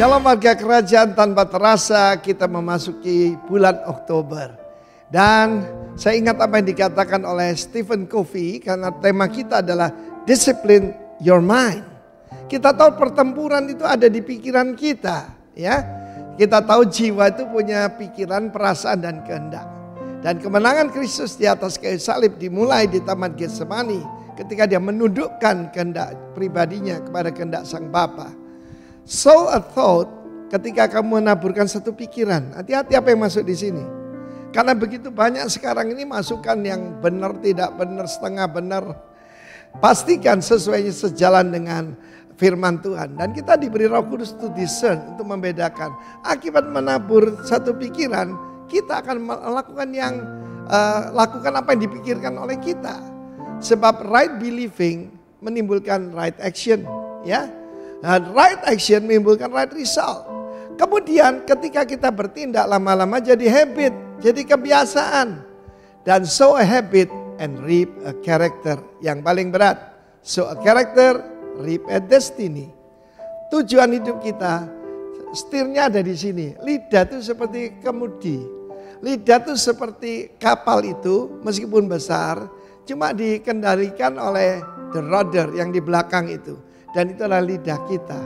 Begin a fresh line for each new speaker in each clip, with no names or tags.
Dalam warga kerajaan tanpa terasa kita memasuki bulan Oktober. Dan saya ingat apa yang dikatakan oleh Stephen Covey karena tema kita adalah Discipline Your Mind. Kita tahu pertempuran itu ada di pikiran kita, ya. Kita tahu jiwa itu punya pikiran, perasaan dan kehendak. Dan kemenangan Kristus di atas kayu salib dimulai di Taman Getsemani ketika dia menundukkan kehendak pribadinya kepada kehendak Sang Bapa. Sow a thought ketika kamu menaburkan satu pikiran. Hati-hati apa yang masuk di sini. Karena begitu banyak sekarang ini masukan yang benar, tidak benar, setengah benar. Pastikan sesuai sejalan dengan firman Tuhan. Dan kita diberi Roh Kudus to discern, untuk membedakan. Akibat menabur satu pikiran, kita akan melakukan lakukan apa yang dipikirkan oleh kita. Sebab right believing menimbulkan right action, ya. Dan right action menimbulkan right result. Kemudian ketika kita bertindak lama-lama jadi habit, jadi kebiasaan. Dan sow a habit and reap a character. Yang paling berat, sow a character, reap a destiny. Tujuan hidup kita, setirnya ada di sini. Lidah itu seperti kemudi. Lidah itu seperti kapal itu, meskipun besar, cuma dikendalikan oleh the rudder yang di belakang itu. Dan itu adalah lidah kita.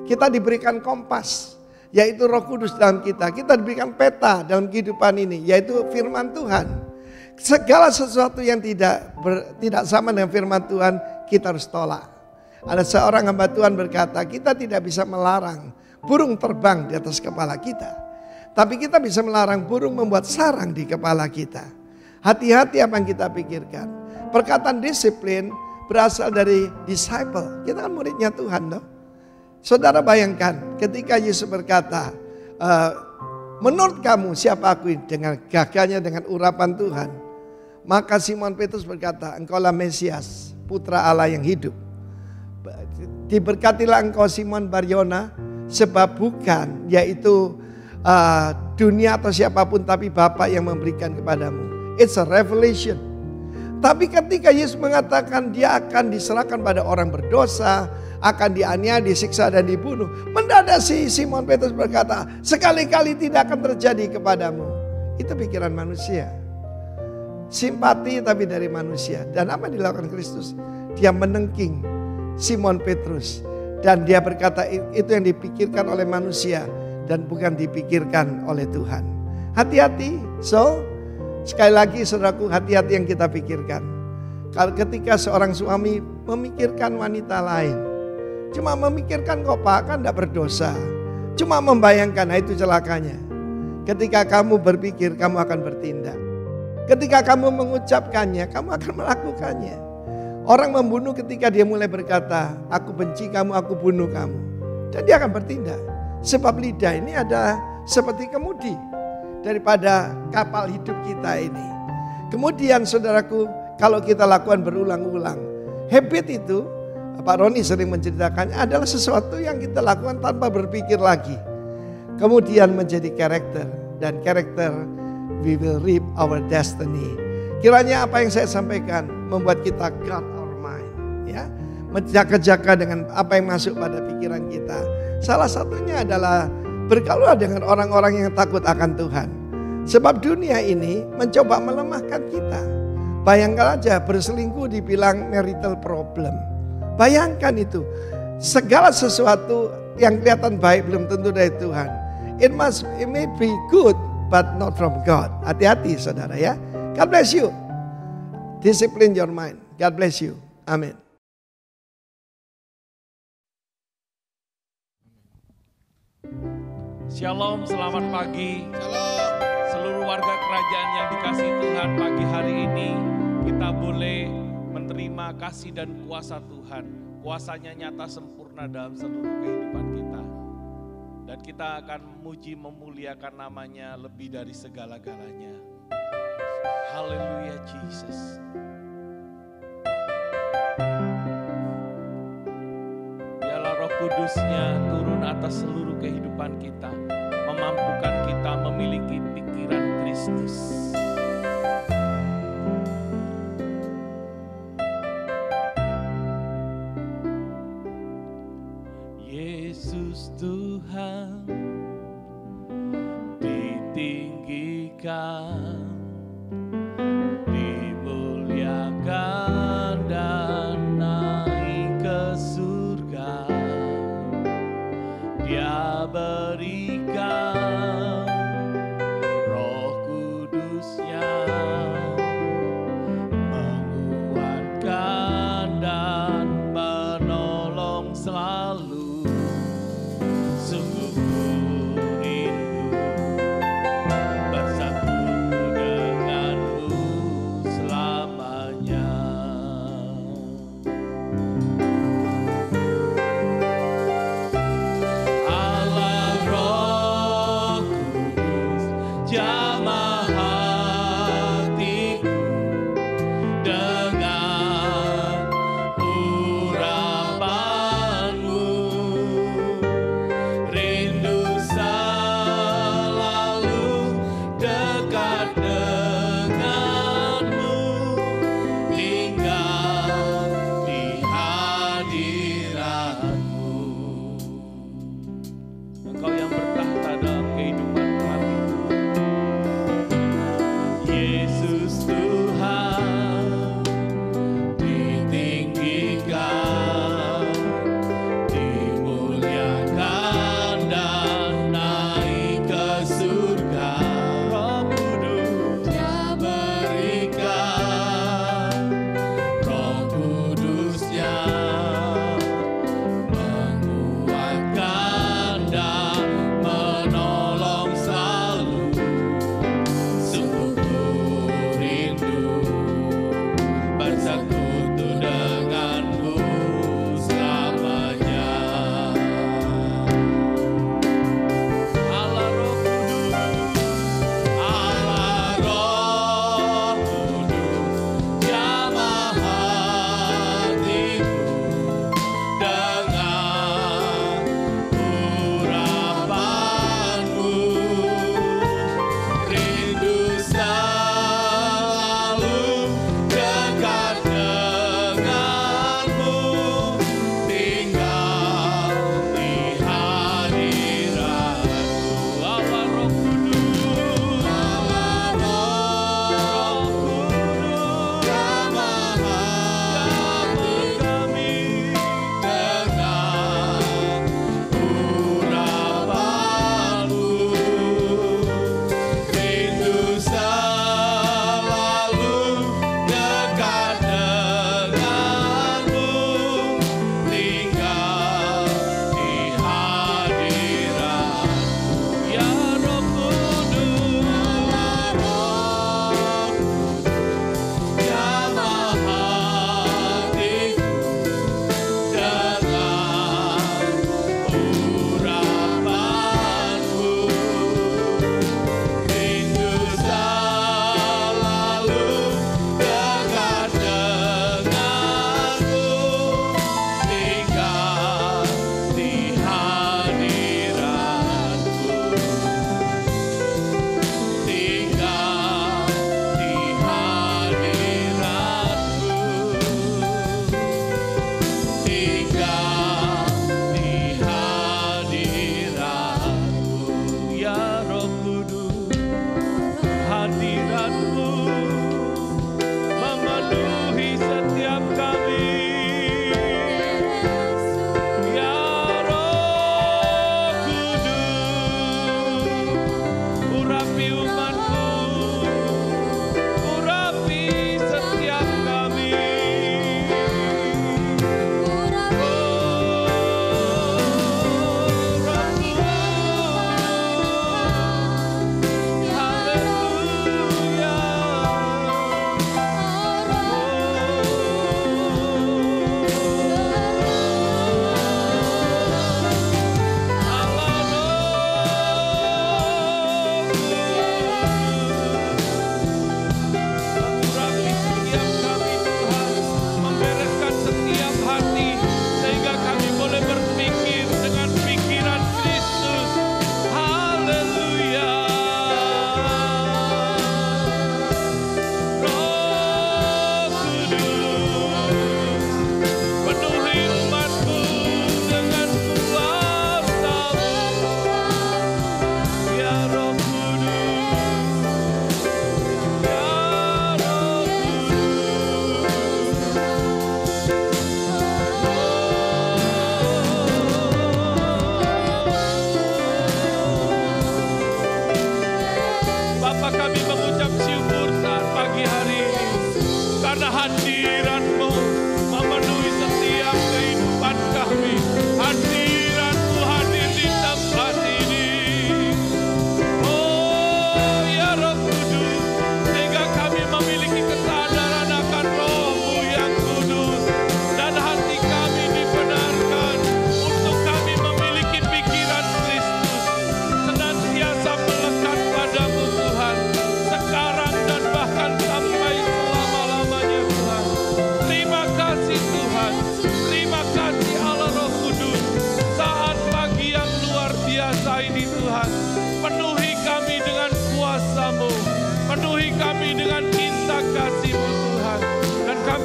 Kita diberikan kompas, yaitu Roh Kudus dalam kita. Kita diberikan peta dalam kehidupan ini, yaitu firman Tuhan. Segala sesuatu yang tidak sama dengan firman Tuhan, kita harus tolak. Ada seorang hamba Tuhan berkata, kita tidak bisa melarang burung terbang di atas kepala kita. Tapi kita bisa melarang burung membuat sarang di kepala kita. Hati-hati apa yang kita pikirkan. Perkataan disiplin berasal dari disciple. Kita kan muridnya Tuhan, loh. Saudara bayangkan ketika Yesus berkata, menurut kamu siapa aku ini? Dengan gagahnya, dengan urapan Tuhan. Maka Simon Petrus berkata, engkaulah Mesias, putra Allah yang hidup. Diberkatilah engkau Simon Baryona, sebab bukan yaitu dunia atau siapapun, tapi Bapa yang memberikan kepadamu. It's a revelation. Tapi ketika Yesus mengatakan dia akan diserahkan pada orang berdosa, akan dianiaya, disiksa dan dibunuh, mendadak si Simon Petrus berkata, sekali-kali tidak akan terjadi kepadamu. Itu pikiran manusia. Simpati tapi dari manusia. Dan apa yang dilakukan Kristus? Dia menengking Simon Petrus. Dan dia berkata itu yang dipikirkan oleh manusia dan bukan dipikirkan oleh Tuhan. Hati-hati. So, sekali lagi saudaraku, hati-hati yang kita pikirkan. Kalau ketika seorang suami memikirkan wanita lain, cuma memikirkan kok Pak kan tidak berdosa, cuma membayangkan, nah itu celakanya. Ketika kamu berpikir, kamu akan bertindak. Ketika kamu mengucapkannya, kamu akan melakukannya. Orang membunuh ketika dia mulai berkata, aku benci kamu, aku bunuh kamu. Dan dia akan bertindak. Sebab lidah ini ada seperti kemudi daripada kapal hidup kita ini. Kemudian saudaraku, kalau kita lakukan berulang-ulang, habit itu, Pak Roni sering menceritakannya, adalah sesuatu yang kita lakukan tanpa berpikir lagi. Kemudian menjadi karakter, dan karakter we will reap our destiny. Kiranya apa yang saya sampaikan membuat kita guard our mind, ya, menjaga-jaga dengan apa yang masuk pada pikiran kita. Salah satunya adalah bergaul dengan orang-orang yang takut akan Tuhan. Sebab dunia ini mencoba melemahkan kita. Bayangkan aja berselingkuh dibilang marital problem. Bayangkan itu. Segala sesuatu yang kelihatan baik belum tentu dari Tuhan. It may be good but not from God. Hati-hati saudara, ya. God bless you. Discipline your mind. God bless you. Amin.
Shalom, selamat pagi.
Shalom.
Seluruh warga kerajaan yang dikasihi Tuhan, pagi hari ini kita boleh menerima kasih dan kuasa Tuhan. Kuasanya nyata sempurna dalam seluruh kehidupan kita. Dan kita akan memuji memuliakan namanya lebih dari segala-galanya. Haleluya Jesus. Biarlah Roh Kudusnya turun atas seluruh kehidupan kita, memampukan kita memiliki pikiran Kristus. Yesus Tuhan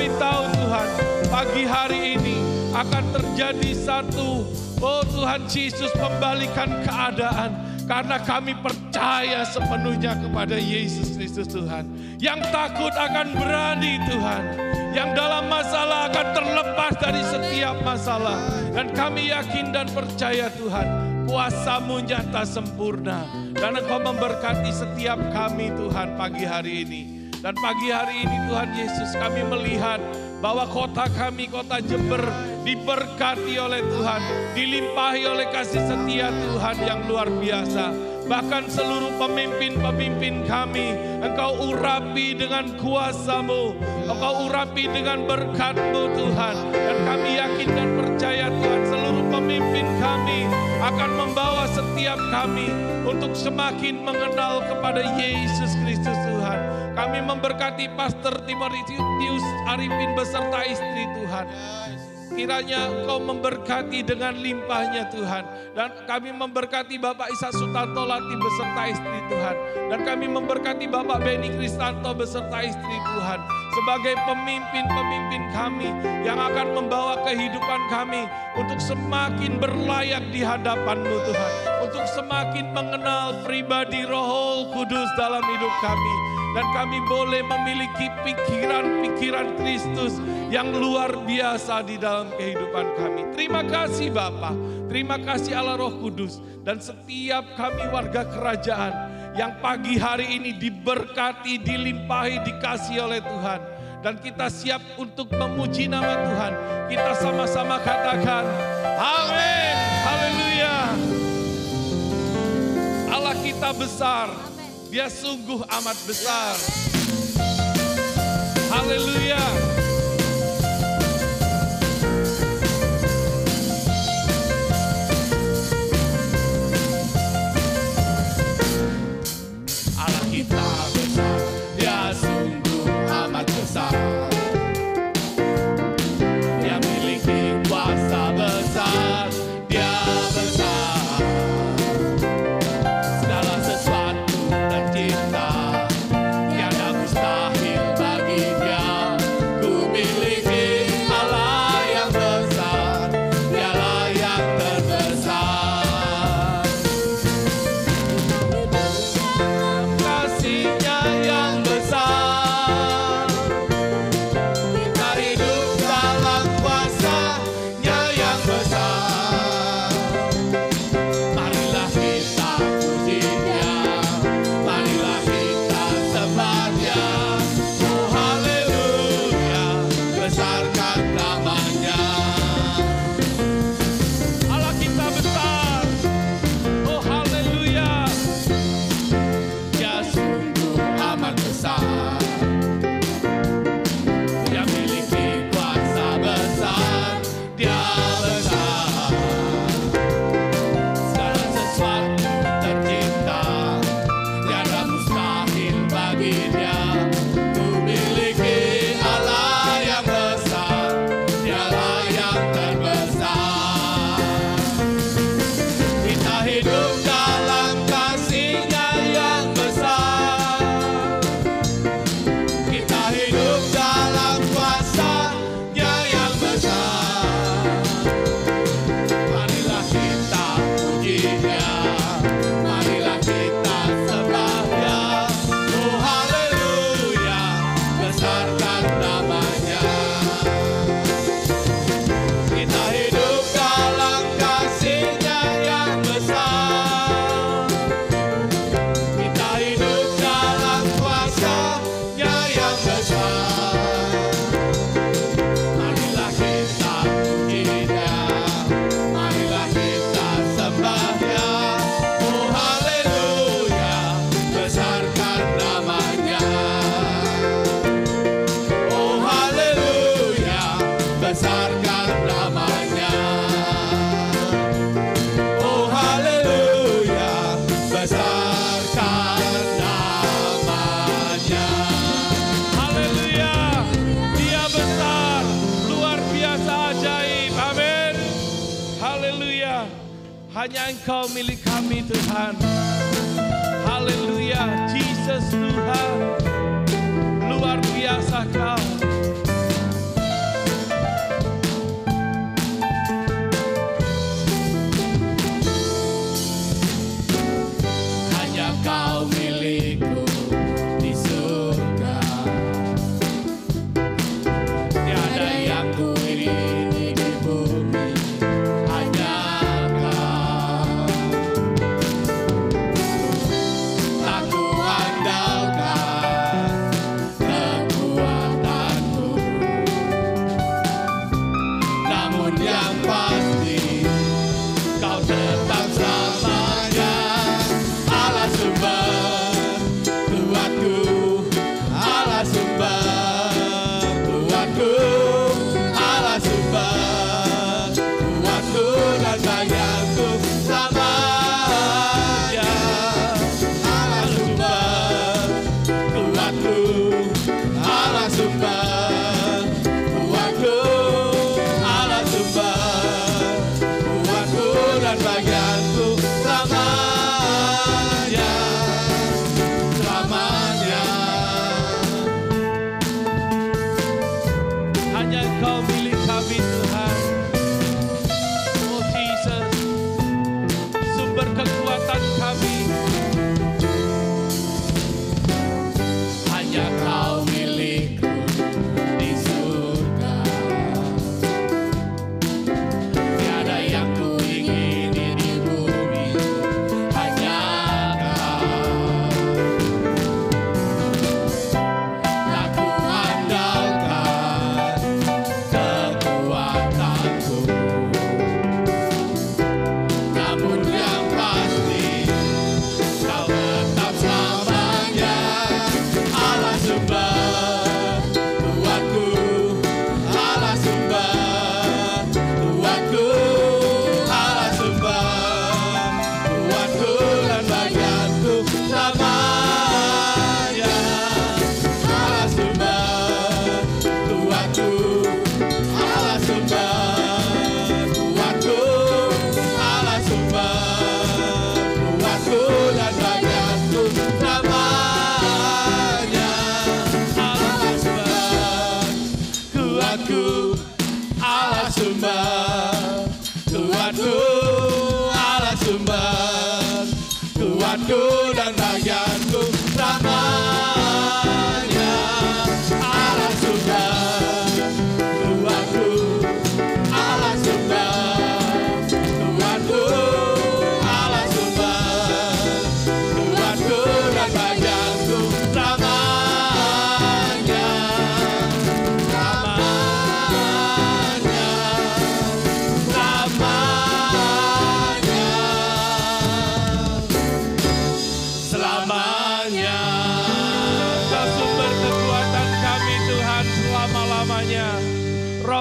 kami tahu Tuhan, pagi hari ini akan terjadi satu, oh Tuhan Yesus, pembalikan keadaan. Karena kami percaya sepenuhnya kepada Yesus Kristus Tuhan. Yang takut akan berani Tuhan. Yang dalam masalah akan terlepas dari setiap masalah. Dan kami yakin dan percaya Tuhan, kuasa-Mu nyata sempurna. Dan Engkau memberkati setiap kami Tuhan pagi hari ini. Dan pagi hari ini Tuhan Yesus, kami melihat bahwa kota kami, kota Jember, diberkati oleh Tuhan, dilimpahi oleh kasih setia Tuhan yang luar biasa. Bahkan seluruh pemimpin-pemimpin kami, Engkau urapi dengan kuasa-Mu, Engkau urapi dengan berkat-Mu Tuhan. Dan kami yakin dan percaya Tuhan, seluruh pemimpin kami akan membawa setiap kami untuk semakin mengenal kepada Yesus Kristus Tuhan. Kami memberkati Pastor Timotius Arifin beserta istri Tuhan. Kiranya Engkau memberkati dengan limpahnya Tuhan. Dan kami memberkati Bapak Isa Sutanto Lati beserta istri Tuhan. Dan kami memberkati Bapak Beni Kristanto beserta istri Tuhan. Sebagai pemimpin-pemimpin kami yang akan membawa kehidupan kami untuk semakin berlayak di hadapan-Mu Tuhan. Untuk semakin mengenal pribadi Roh Kudus dalam hidup kami. Dan kami boleh memiliki pikiran-pikiran Kristus yang luar biasa di dalam kehidupan kami. Terima kasih Bapa, terima kasih Allah Roh Kudus. Dan setiap kami warga kerajaan yang pagi hari ini diberkati, dilimpahi, dikasihi oleh Tuhan. Dan kita siap untuk memuji nama Tuhan. Kita sama-sama katakan, amin, haleluya. Allah kita besar. Dia sungguh amat besar. Haleluya.
Allah kita besar. Dia sungguh amat besar. Dia miliki kuasa besar. Dia besar. Segala sesuatu tercipta, tiada mustahil bagi Dia. Ku miliki Allah yang besar, Dialah yang terbesar. Kasih-Nya yang besar, kita hidup dalam kuasa-Nya yang besar. Marilah kita puji Dia, marilah kita sembah Dia. Oh haleluya, besarkan nama-Nya. Allah kita besar. Oh haleluya. Dia sungguh amat besar. Dia miliki kuasa besar. Dia besar. Segala sesuatu tercipta, tiada mustahil bagi Dia. Ku miliki Allah yang besar, Dialah yang terbesar. Kita hidup dalam kasih-Nya yang besar. Kita hidup dalam kuasa-Nya yang besar. Marilah kita puji Dia, marilah kita sembah Dia. Oh haleluya, besarkan nama-Nya. Kita hidup dalam kasih-Nya yang besar. Kita hidup dalam kuasa-Nya yang besar. Marilah kita puji Dia, marilah kita sembah Dia. Oh haleluya, besarkan nama-Nya. Oh haleluya, besarkan nama-Nya. Oh haleluya, besarkan nama-Nya.
Haleluya. Dia besar, luar biasa ajaib. Amin. Haleluya. Hanya Engkau milik kami Tuhan. Haleluya. Jesus Tuhan. Luar biasa Kau.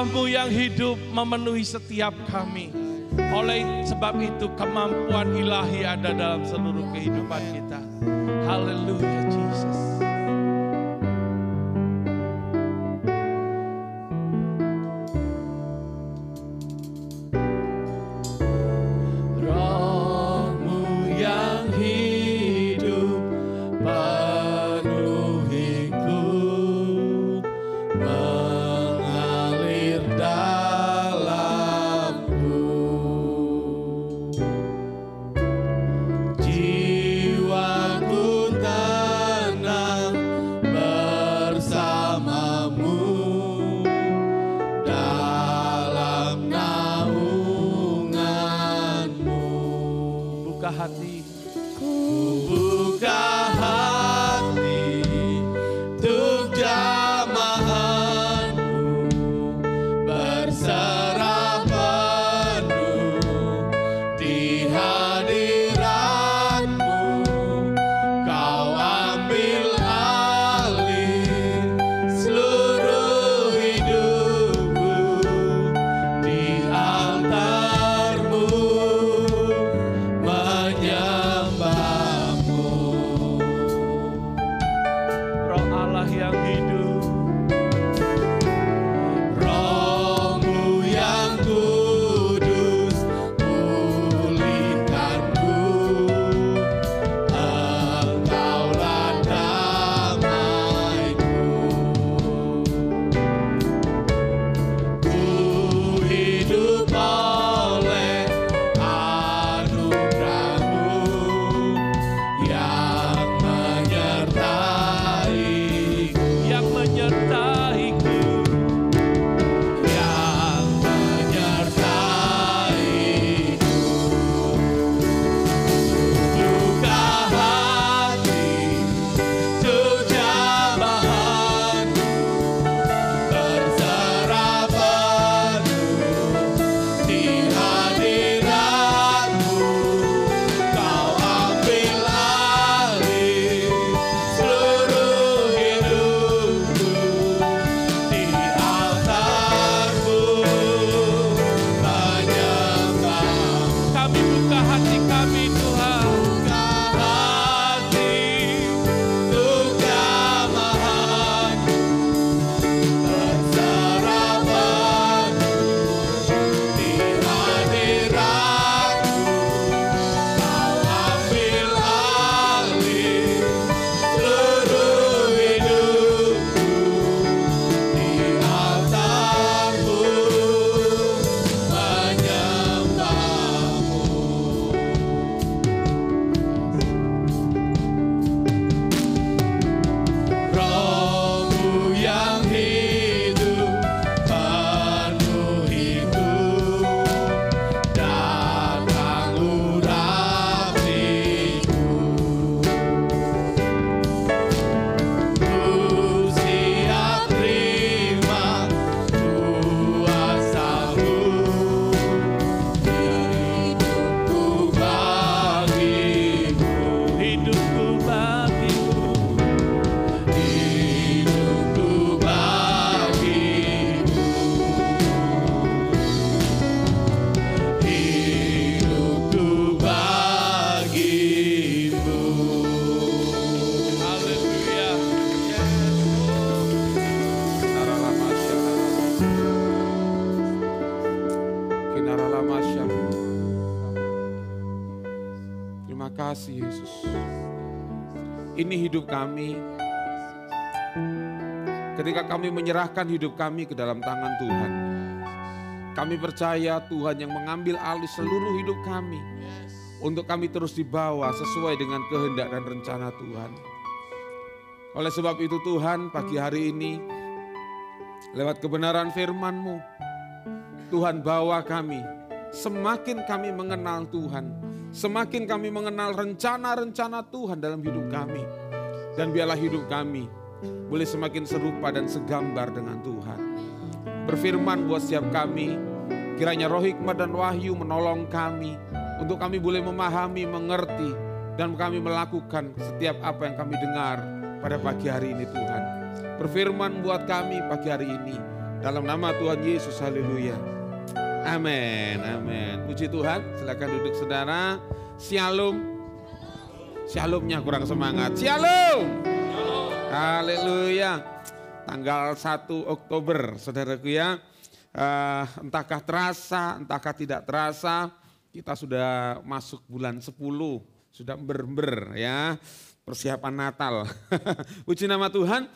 Roh-Mu yang hidup memenuhi setiap kami. Oleh sebab itu kemampuan ilahi ada dalam seluruh kehidupan kita. Haleluya Jesus.
kasih Yesus. Ini hidup kami. Ketika kami menyerahkan hidup kami ke dalam tangan Tuhan. Kami percaya Tuhan yang mengambil alih seluruh hidup kami. Untuk kami terus dibawa sesuai dengan kehendak dan rencana Tuhan. Oleh sebab itu Tuhan, pagi hari ini lewat kebenaran firman-Mu, Tuhan bawa kami, semakin kami mengenal Tuhan, semakin kami mengenal rencana-rencana Tuhan dalam hidup kami. Dan biarlah hidup kami boleh semakin serupa dan segambar dengan Tuhan. Berfirman buat setiap kami, kiranya roh hikmat dan wahyu menolong kami, untuk kami boleh memahami, mengerti, dan kami melakukan setiap apa yang kami dengar pada pagi hari ini Tuhan. Berfirman buat kami pagi hari ini, Dalam nama Tuhan Yesus, haleluya. Amin, amin. Puji Tuhan, silakan duduk saudara. Shalom. Shalomnya kurang semangat. Shalom. Haleluya. Tanggal 1 Oktober, saudaraku ya. Entahkah terasa, entahkah tidak terasa, kita sudah masuk bulan 10. Sudah ber ya. Persiapan Natal. Puji nama Tuhan.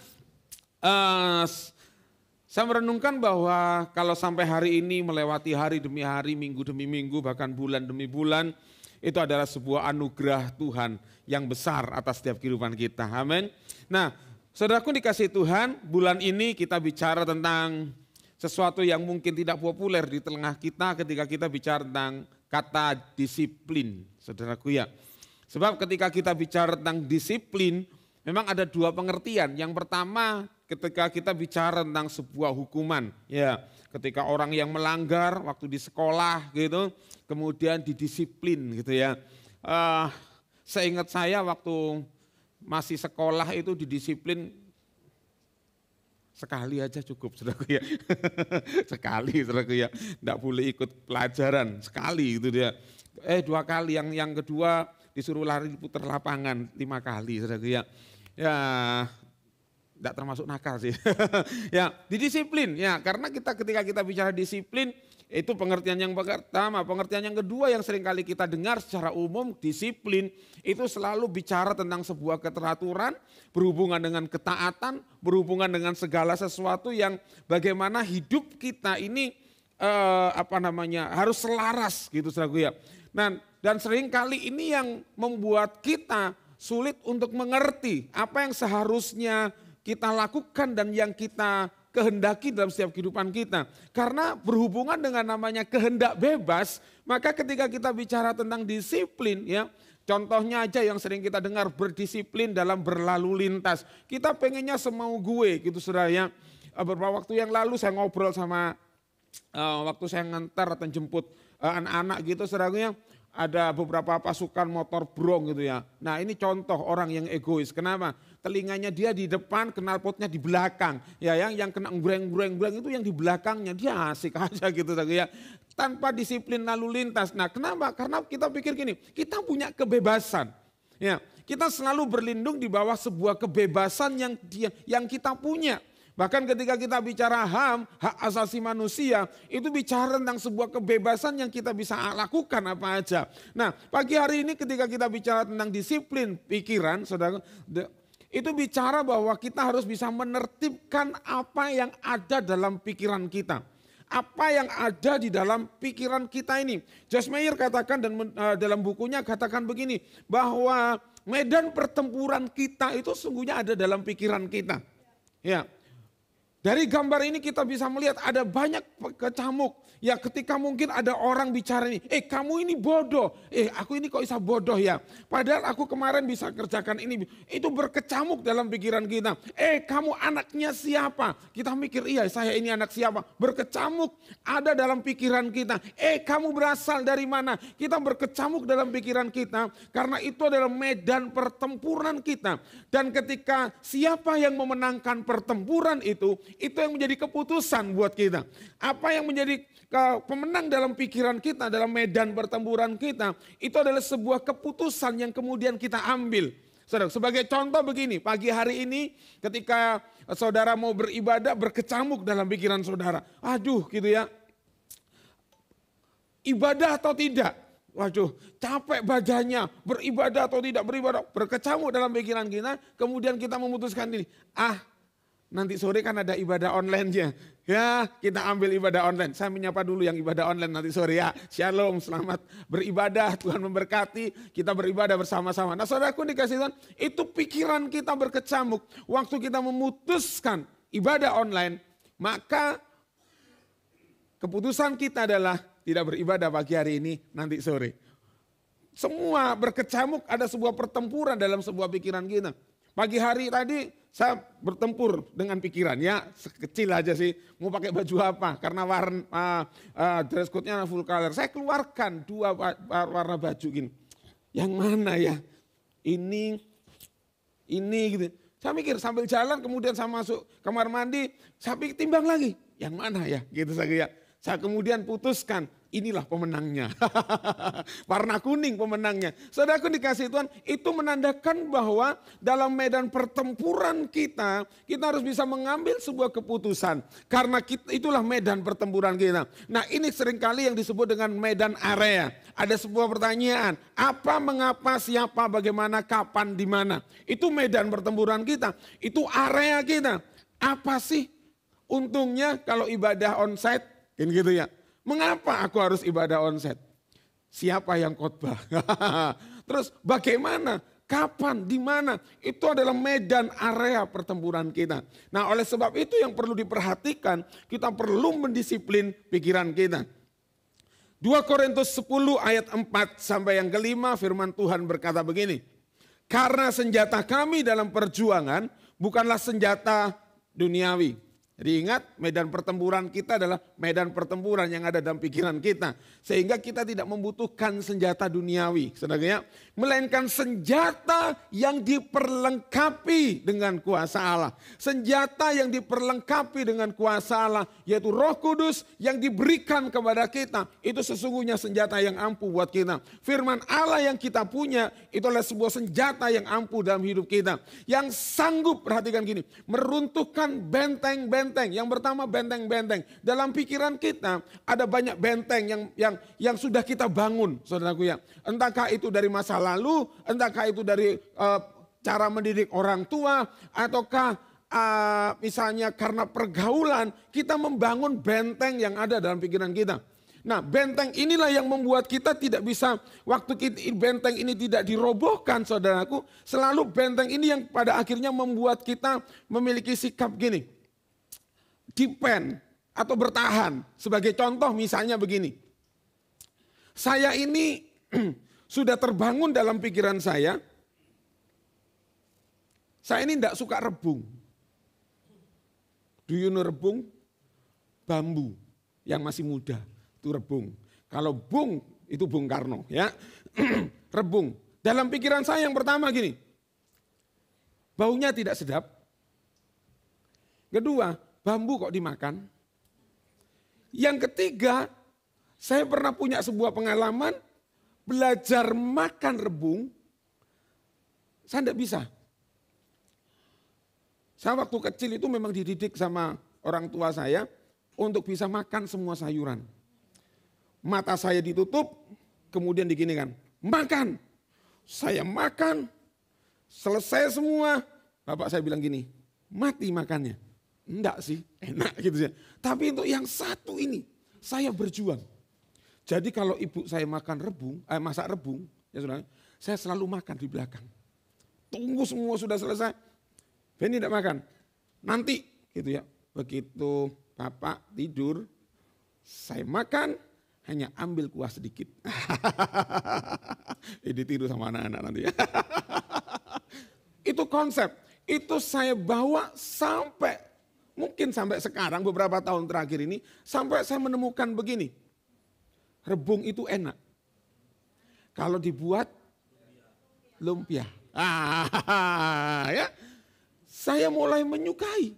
Saya merenungkan bahwa kalau sampai hari ini melewati hari demi hari, minggu demi minggu, bahkan bulan demi bulan, itu adalah sebuah anugerah Tuhan yang besar atas setiap kehidupan kita. Amin. Nah, saudaraku dikasih Tuhan, bulan ini kita bicara tentang sesuatu yang mungkin tidak populer di tengah kita ketika kita bicara tentang kata disiplin, saudaraku ya. Sebab ketika kita bicara tentang disiplin, memang ada dua pengertian. Yang pertama, ketika kita bicara tentang sebuah hukuman, ya, ketika orang yang melanggar waktu di sekolah gitu, kemudian didisiplin gitu ya. Seingat saya waktu masih sekolah itu didisiplin sekali aja cukup, saudaraku ya. Sekali, saudaraku ya. Enggak boleh ikut pelajaran, sekali itu dia. 2 kali, yang kedua disuruh lari putar lapangan 5 kali, saudaraku ya. Ya, tidak termasuk nakal sih. Ya, didisiplin ya, karena ketika kita bicara disiplin itu pengertian yang pertama. Pengertian yang kedua yang sering kali kita dengar secara umum, disiplin itu selalu bicara tentang sebuah keteraturan, berhubungan dengan ketaatan, berhubungan dengan segala sesuatu yang bagaimana hidup kita ini harus selaras gitu, saudaraku ya. Nah, dan sering kali ini yang membuat kita sulit untuk mengerti apa yang seharusnya kita lakukan dan yang kita kehendaki dalam setiap kehidupan kita. Karena berhubungan dengan namanya kehendak bebas, maka ketika kita bicara tentang disiplin ya, contohnya aja yang sering kita dengar, berdisiplin dalam berlalu lintas. Kita pengennya semau gue gitu, saudara ya. Beberapa waktu yang lalu saya ngobrol sama waktu saya ngantar atau jemput anak-anak gitu, saudara, ada beberapa pasukan motor brong gitu ya. Nah, ini contoh orang yang egois. Kenapa? Telinganya dia di depan, knalpotnya di belakang. Ya, yang kena ngbreng itu yang di belakangnya. Dia asik aja gitu, ya. Tanpa disiplin lalu lintas. Nah, kenapa? Karena kita pikir gini, kita punya kebebasan. Ya, kita selalu berlindung di bawah sebuah kebebasan yang kita punya. Bahkan ketika kita bicara HAM, hak asasi manusia, itu bicara tentang sebuah kebebasan yang kita bisa lakukan apa aja. Nah, pagi hari ini ketika kita bicara tentang disiplin pikiran, saudara, itu bicara bahwa kita harus bisa menertibkan apa yang ada dalam pikiran kita. Apa yang ada di dalam pikiran kita ini. Joyce Meyer katakan dan dalam bukunya katakan begini, bahwa medan pertempuran kita itu sungguhnya ada dalam pikiran kita. Ya. Dari gambar ini kita bisa melihat ada banyak kecamuk. Ya, ketika mungkin ada orang bicara ini, kamu ini bodoh, aku ini kok bisa bodoh ya. Padahal aku kemarin bisa kerjakan ini. Itu berkecamuk dalam pikiran kita. Kamu anaknya siapa? Kita mikir, iya saya ini anak siapa? Berkecamuk ada dalam pikiran kita. Kamu berasal dari mana? Kita berkecamuk dalam pikiran kita. Karena itu adalah medan pertempuran kita. Dan ketika siapa yang memenangkan pertempuran itu yang menjadi keputusan buat kita. Apa yang menjadi pemenang dalam pikiran kita, dalam medan pertempuran kita, itu adalah sebuah keputusan yang kemudian kita ambil. Saudara, sebagai contoh begini, pagi hari ini ketika saudara mau beribadah, berkecamuk dalam pikiran saudara. Aduh gitu ya, ibadah atau tidak? Waduh, capek badannya, beribadah atau tidak beribadah, berkecamuk dalam pikiran kita, kemudian kita memutuskan ini, nanti sore kan ada ibadah online-nya. Ya, kita ambil ibadah online. Saya menyapa dulu yang ibadah online nanti sore ya. Shalom, selamat beribadah, Tuhan memberkati. Kita beribadah bersama-sama. Nah, saudaraku dikasih Tuhan, itu pikiran kita berkecamuk. Waktu kita memutuskan ibadah online, maka keputusan kita adalah tidak beribadah pagi hari ini, nanti sore. Semua berkecamuk, ada sebuah pertempuran dalam sebuah pikiran kita. Pagi hari tadi saya bertempur dengan pikiran, ya sekecil aja sih, mau pakai baju apa, karena warna dress code-nya full color. Saya keluarkan 2 warna baju gini, yang mana ya, ini gitu. Saya mikir sambil jalan kemudian saya masuk kamar mandi, saya timbang lagi. Yang mana ya? Gitu saya. Saya kemudian putuskan, inilah pemenangnya. Warna kuning pemenangnya. Saudaraku dikasih Tuhan, itu menandakan bahwa dalam medan pertempuran kita harus bisa mengambil sebuah keputusan. Karena itulah medan pertempuran kita. Nah ini seringkali yang disebut dengan medan area. Ada sebuah pertanyaan, apa, mengapa, siapa, bagaimana, kapan, di mana. Itu medan pertempuran kita, itu area kita. Apa sih untungnya kalau ibadah onsite? Kan gitu ya. Mengapa aku harus ibadah onsite? Siapa yang khotbah? Terus bagaimana? Kapan? Di mana? Itu adalah medan area pertempuran kita. Nah oleh sebab itu yang perlu diperhatikan, kita perlu mendisiplin pikiran kita. 2 Korintus 10 ayat 4 sampai yang kelima firman Tuhan berkata begini. Karena senjata kami dalam perjuangan bukanlah senjata duniawi. Jadi ingat, medan pertempuran kita adalah medan pertempuran yang ada dalam pikiran kita. Sehingga kita tidak membutuhkan senjata duniawi, saudara, melainkan senjata yang diperlengkapi dengan kuasa Allah. Senjata yang diperlengkapi dengan kuasa Allah, yaitu Roh Kudus yang diberikan kepada kita. Itu sesungguhnya senjata yang ampuh buat kita. Firman Allah yang kita punya, itu adalah sebuah senjata yang ampuh dalam hidup kita. Yang sanggup, perhatikan gini, meruntuhkan benteng-benteng. Yang pertama benteng-benteng. Dalam pikiran kita ada banyak benteng yang sudah kita bangun, saudaraku ya. Entahkah itu dari masa lalu, entahkah itu dari cara mendidik orang tua, ataukah misalnya karena pergaulan, kita membangun benteng yang ada dalam pikiran kita. Nah benteng inilah yang membuat kita tidak bisa, waktu benteng ini tidak dirobohkan saudaraku, selalu benteng ini yang pada akhirnya membuat kita memiliki sikap gini. Depend atau bertahan. Sebagai contoh misalnya begini. Saya ini sudah terbangun dalam pikiran saya. Saya ini tidak suka rebung. Do you know rebung? Bambu yang masih muda. Itu rebung. Kalau bung itu Bung Karno ya. Rebung. Dalam pikiran saya yang pertama gini. Baunya tidak sedap. Kedua, bambu kok dimakan. Yang ketiga, saya pernah punya sebuah pengalaman belajar makan rebung. Saya tidak bisa. Saya waktu kecil itu memang dididik sama orang tua saya untuk bisa makan semua sayuran. Mata saya ditutup, kemudian diginikan, makan. Saya makan, selesai semua. Bapak saya bilang gini, mati makannya. Enggak sih, enak gitu ya. Tapi untuk yang satu ini, saya berjuang. Jadi kalau ibu saya makan rebung, masak rebung, ya saudara, saya selalu makan di belakang. Tunggu semua sudah selesai, Benny tidak makan. Nanti gitu ya, begitu bapak tidur, saya makan, hanya ambil kuah sedikit. Ini tidur sama anak-anak nanti ya. Itu konsep, itu saya bawa sampai mungkin sampai sekarang beberapa tahun terakhir ini sampai saya menemukan begini. Rebung itu enak. Kalau dibuat lumpia. Ya. Saya mulai menyukai.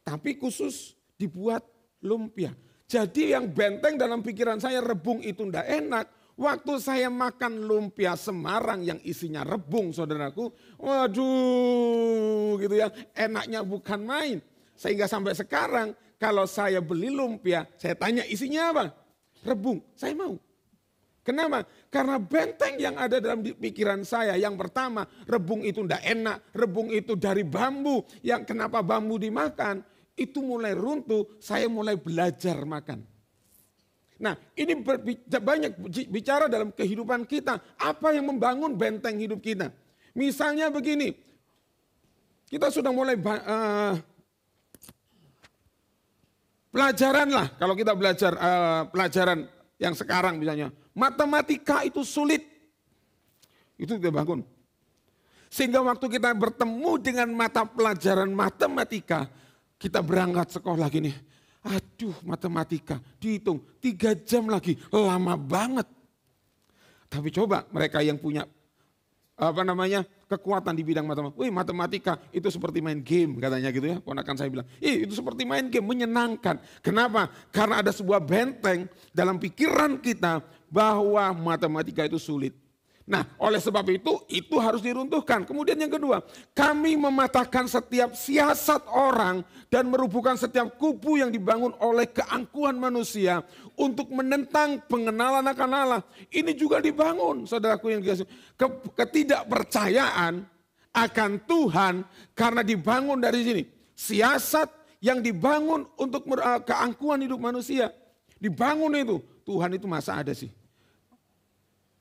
Tapi khusus dibuat lumpia. Jadi yang benteng dalam pikiran saya rebung itu tidak enak. Waktu saya makan lumpia Semarang yang isinya rebung saudaraku. Waduh gitu ya. Enaknya bukan main. Sehingga sampai sekarang kalau saya beli lumpia, saya tanya isinya apa? Rebung, saya mau. Kenapa? Karena benteng yang ada dalam pikiran saya. Yang pertama, rebung itu tidak enak, rebung itu dari bambu. Yang kenapa bambu dimakan, itu mulai runtuh, saya mulai belajar makan. Nah ini banyak bicara dalam kehidupan kita. Apa yang membangun benteng hidup kita? Misalnya begini, kita sudah mulai pelajaran lah, kalau kita belajar pelajaran yang sekarang misalnya. Matematika itu sulit. Itu kita bangun. Sehingga waktu kita bertemu dengan mata pelajaran matematika, kita berangkat sekolah gini. Aduh matematika, dihitung 3 jam lagi, lama banget. Tapi coba mereka yang punya kekuatan di bidang matematika. Wih, matematika itu seperti main game katanya gitu ya. Ponakan saya bilang, itu seperti main game, menyenangkan. Kenapa? Karena ada sebuah benteng dalam pikiran kita bahwa matematika itu sulit. Nah, oleh sebab itu harus diruntuhkan. Kemudian yang kedua, kami mematahkan setiap siasat orang dan merubuhkan setiap kubu yang dibangun oleh keangkuhan manusia untuk menentang pengenalan akan Allah. Ini juga dibangun, saudaraku yang dikasihi. Ketidakpercayaan akan Tuhan karena dibangun dari sini. Siasat yang dibangun untuk keangkuhan hidup manusia. Dibangun itu, Tuhan itu masa ada sih?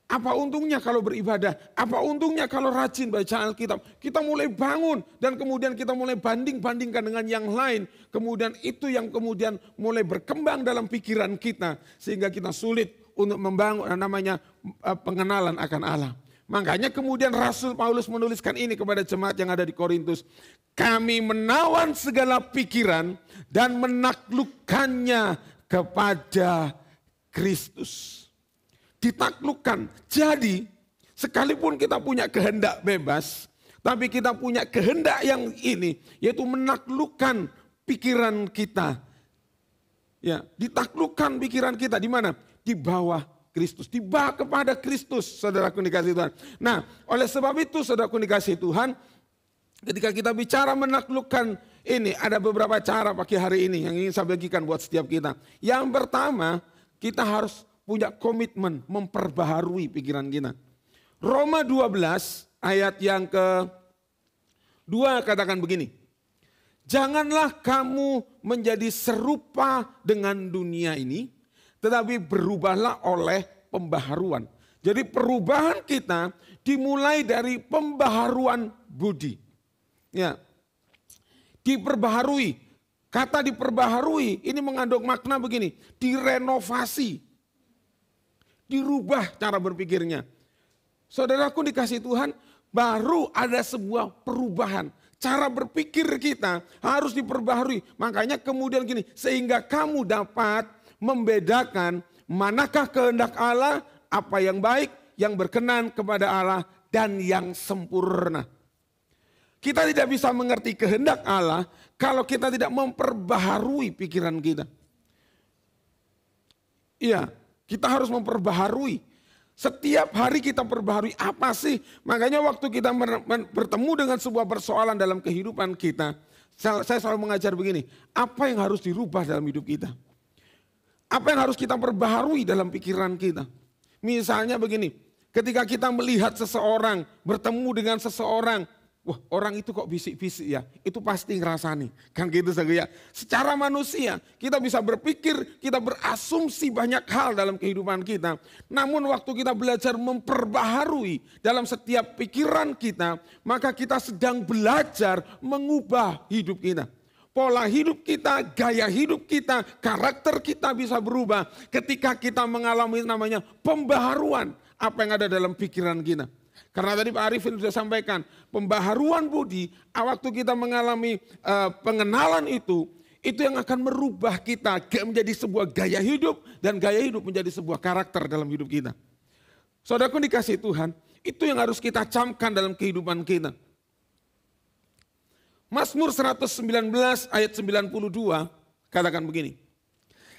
Apa untungnya kalau beribadah? Apa untungnya kalau rajin baca Alkitab? Kita mulai bangun dan kemudian kita mulai banding-bandingkan dengan yang lain. Kemudian itu yang kemudian mulai berkembang dalam pikiran kita. Sehingga kita sulit untuk membangun pengenalan akan Allah. Makanya kemudian Rasul Paulus menuliskan ini kepada jemaat yang ada di Korintus. Kami menawan segala pikiran dan menaklukkannya kepada Kristus. Ditaklukkan. Jadi sekalipun kita punya kehendak bebas, tapi kita punya kehendak yang ini, yaitu menaklukkan pikiran kita. Ya, ditaklukkan pikiran kita di mana? Di bawah Kristus, dibawa kepada Kristus, saudaraku dikasihi Tuhan. Nah, oleh sebab itu saudaraku dikasihi Tuhan, ketika kita bicara menaklukkan ini, ada beberapa cara pagi hari ini yang ingin saya bagikan buat setiap kita. Yang pertama, kita harus punya komitmen memperbaharui pikiran kita. Roma 12 ayat yang ke-2 katakan begini. Janganlah kamu menjadi serupa dengan dunia ini, tetapi berubahlah oleh pembaharuan. Jadi perubahan kita dimulai dari pembaharuan budi. Ya. Diperbaharui. Kata diperbaharui ini mengandung makna begini, direnovasi. Dirubah cara berpikirnya. Saudaraku dikasih Tuhan, baru ada sebuah perubahan. Cara berpikir kita harus diperbaharui. Makanya kemudian gini, sehingga kamu dapat membedakan manakah kehendak Allah, apa yang baik, yang berkenan kepada Allah, dan yang sempurna. Kita tidak bisa mengerti kehendak Allah kalau kita tidak memperbaharui pikiran kita. Iya. Kita harus memperbaharui. Setiap hari kita perbaharui apa sih? Makanya waktu kita bertemu dengan sebuah persoalan dalam kehidupan kita. Saya selalu mengajar begini. Apa yang harus dirubah dalam hidup kita? Apa yang harus kita perbaharui dalam pikiran kita? Misalnya begini. Ketika kita melihat seseorang, bertemu dengan seseorang. Wah, orang itu kok bisik-bisik ya, itu pasti ngerasani. Kan gitu saja. Secara manusia kita bisa berpikir, kita berasumsi banyak hal dalam kehidupan kita. Namun waktu kita belajar memperbaharui dalam setiap pikiran kita, maka kita sedang belajar mengubah hidup kita. Pola hidup kita, gaya hidup kita, karakter kita bisa berubah ketika kita mengalami namanya pembaharuan apa yang ada dalam pikiran kita. Karena tadi Pak Arifin sudah sampaikan, pembaharuan budi, waktu kita mengalami pengenalan itu yang akan merubah kita menjadi sebuah gaya hidup, dan gaya hidup menjadi sebuah karakter dalam hidup kita. Saudaraku dikasih Tuhan, itu yang harus kita camkan dalam kehidupan kita. Mazmur 119 ayat 92 katakan begini.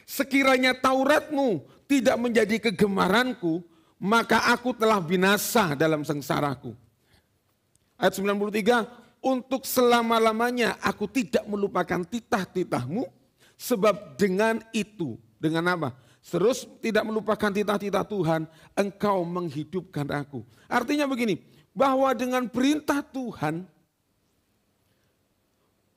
Sekiranya Tauratmu tidak menjadi kegemaranku, maka aku telah binasa dalam sengsaraku. Ayat 93, untuk selama-lamanya aku tidak melupakan titah-titahmu, sebab dengan itu, dengan apa? Terus tidak melupakan titah-titah Tuhan, engkau menghidupkan aku. Artinya begini, bahwa dengan perintah Tuhan,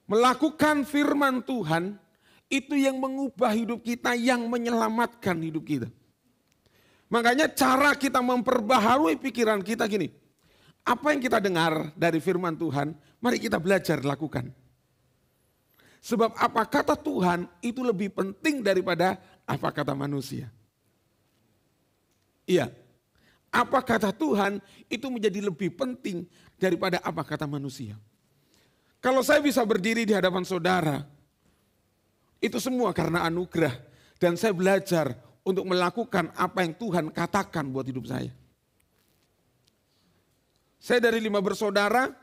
melakukan firman Tuhan, itu yang mengubah hidup kita, yang menyelamatkan hidup kita. Makanya cara kita memperbaharui pikiran kita gini. Apa yang kita dengar dari firman Tuhan, mari kita belajar lakukan. Sebab apa kata Tuhan itu lebih penting daripada apa kata manusia. Iya, apa kata Tuhan itu menjadi lebih penting daripada apa kata manusia. Kalau saya bisa berdiri di hadapan saudara, itu semua karena anugerah. Dan saya belajar untuk melakukan apa yang Tuhan katakan buat hidup saya. Saya dari 5 bersaudara,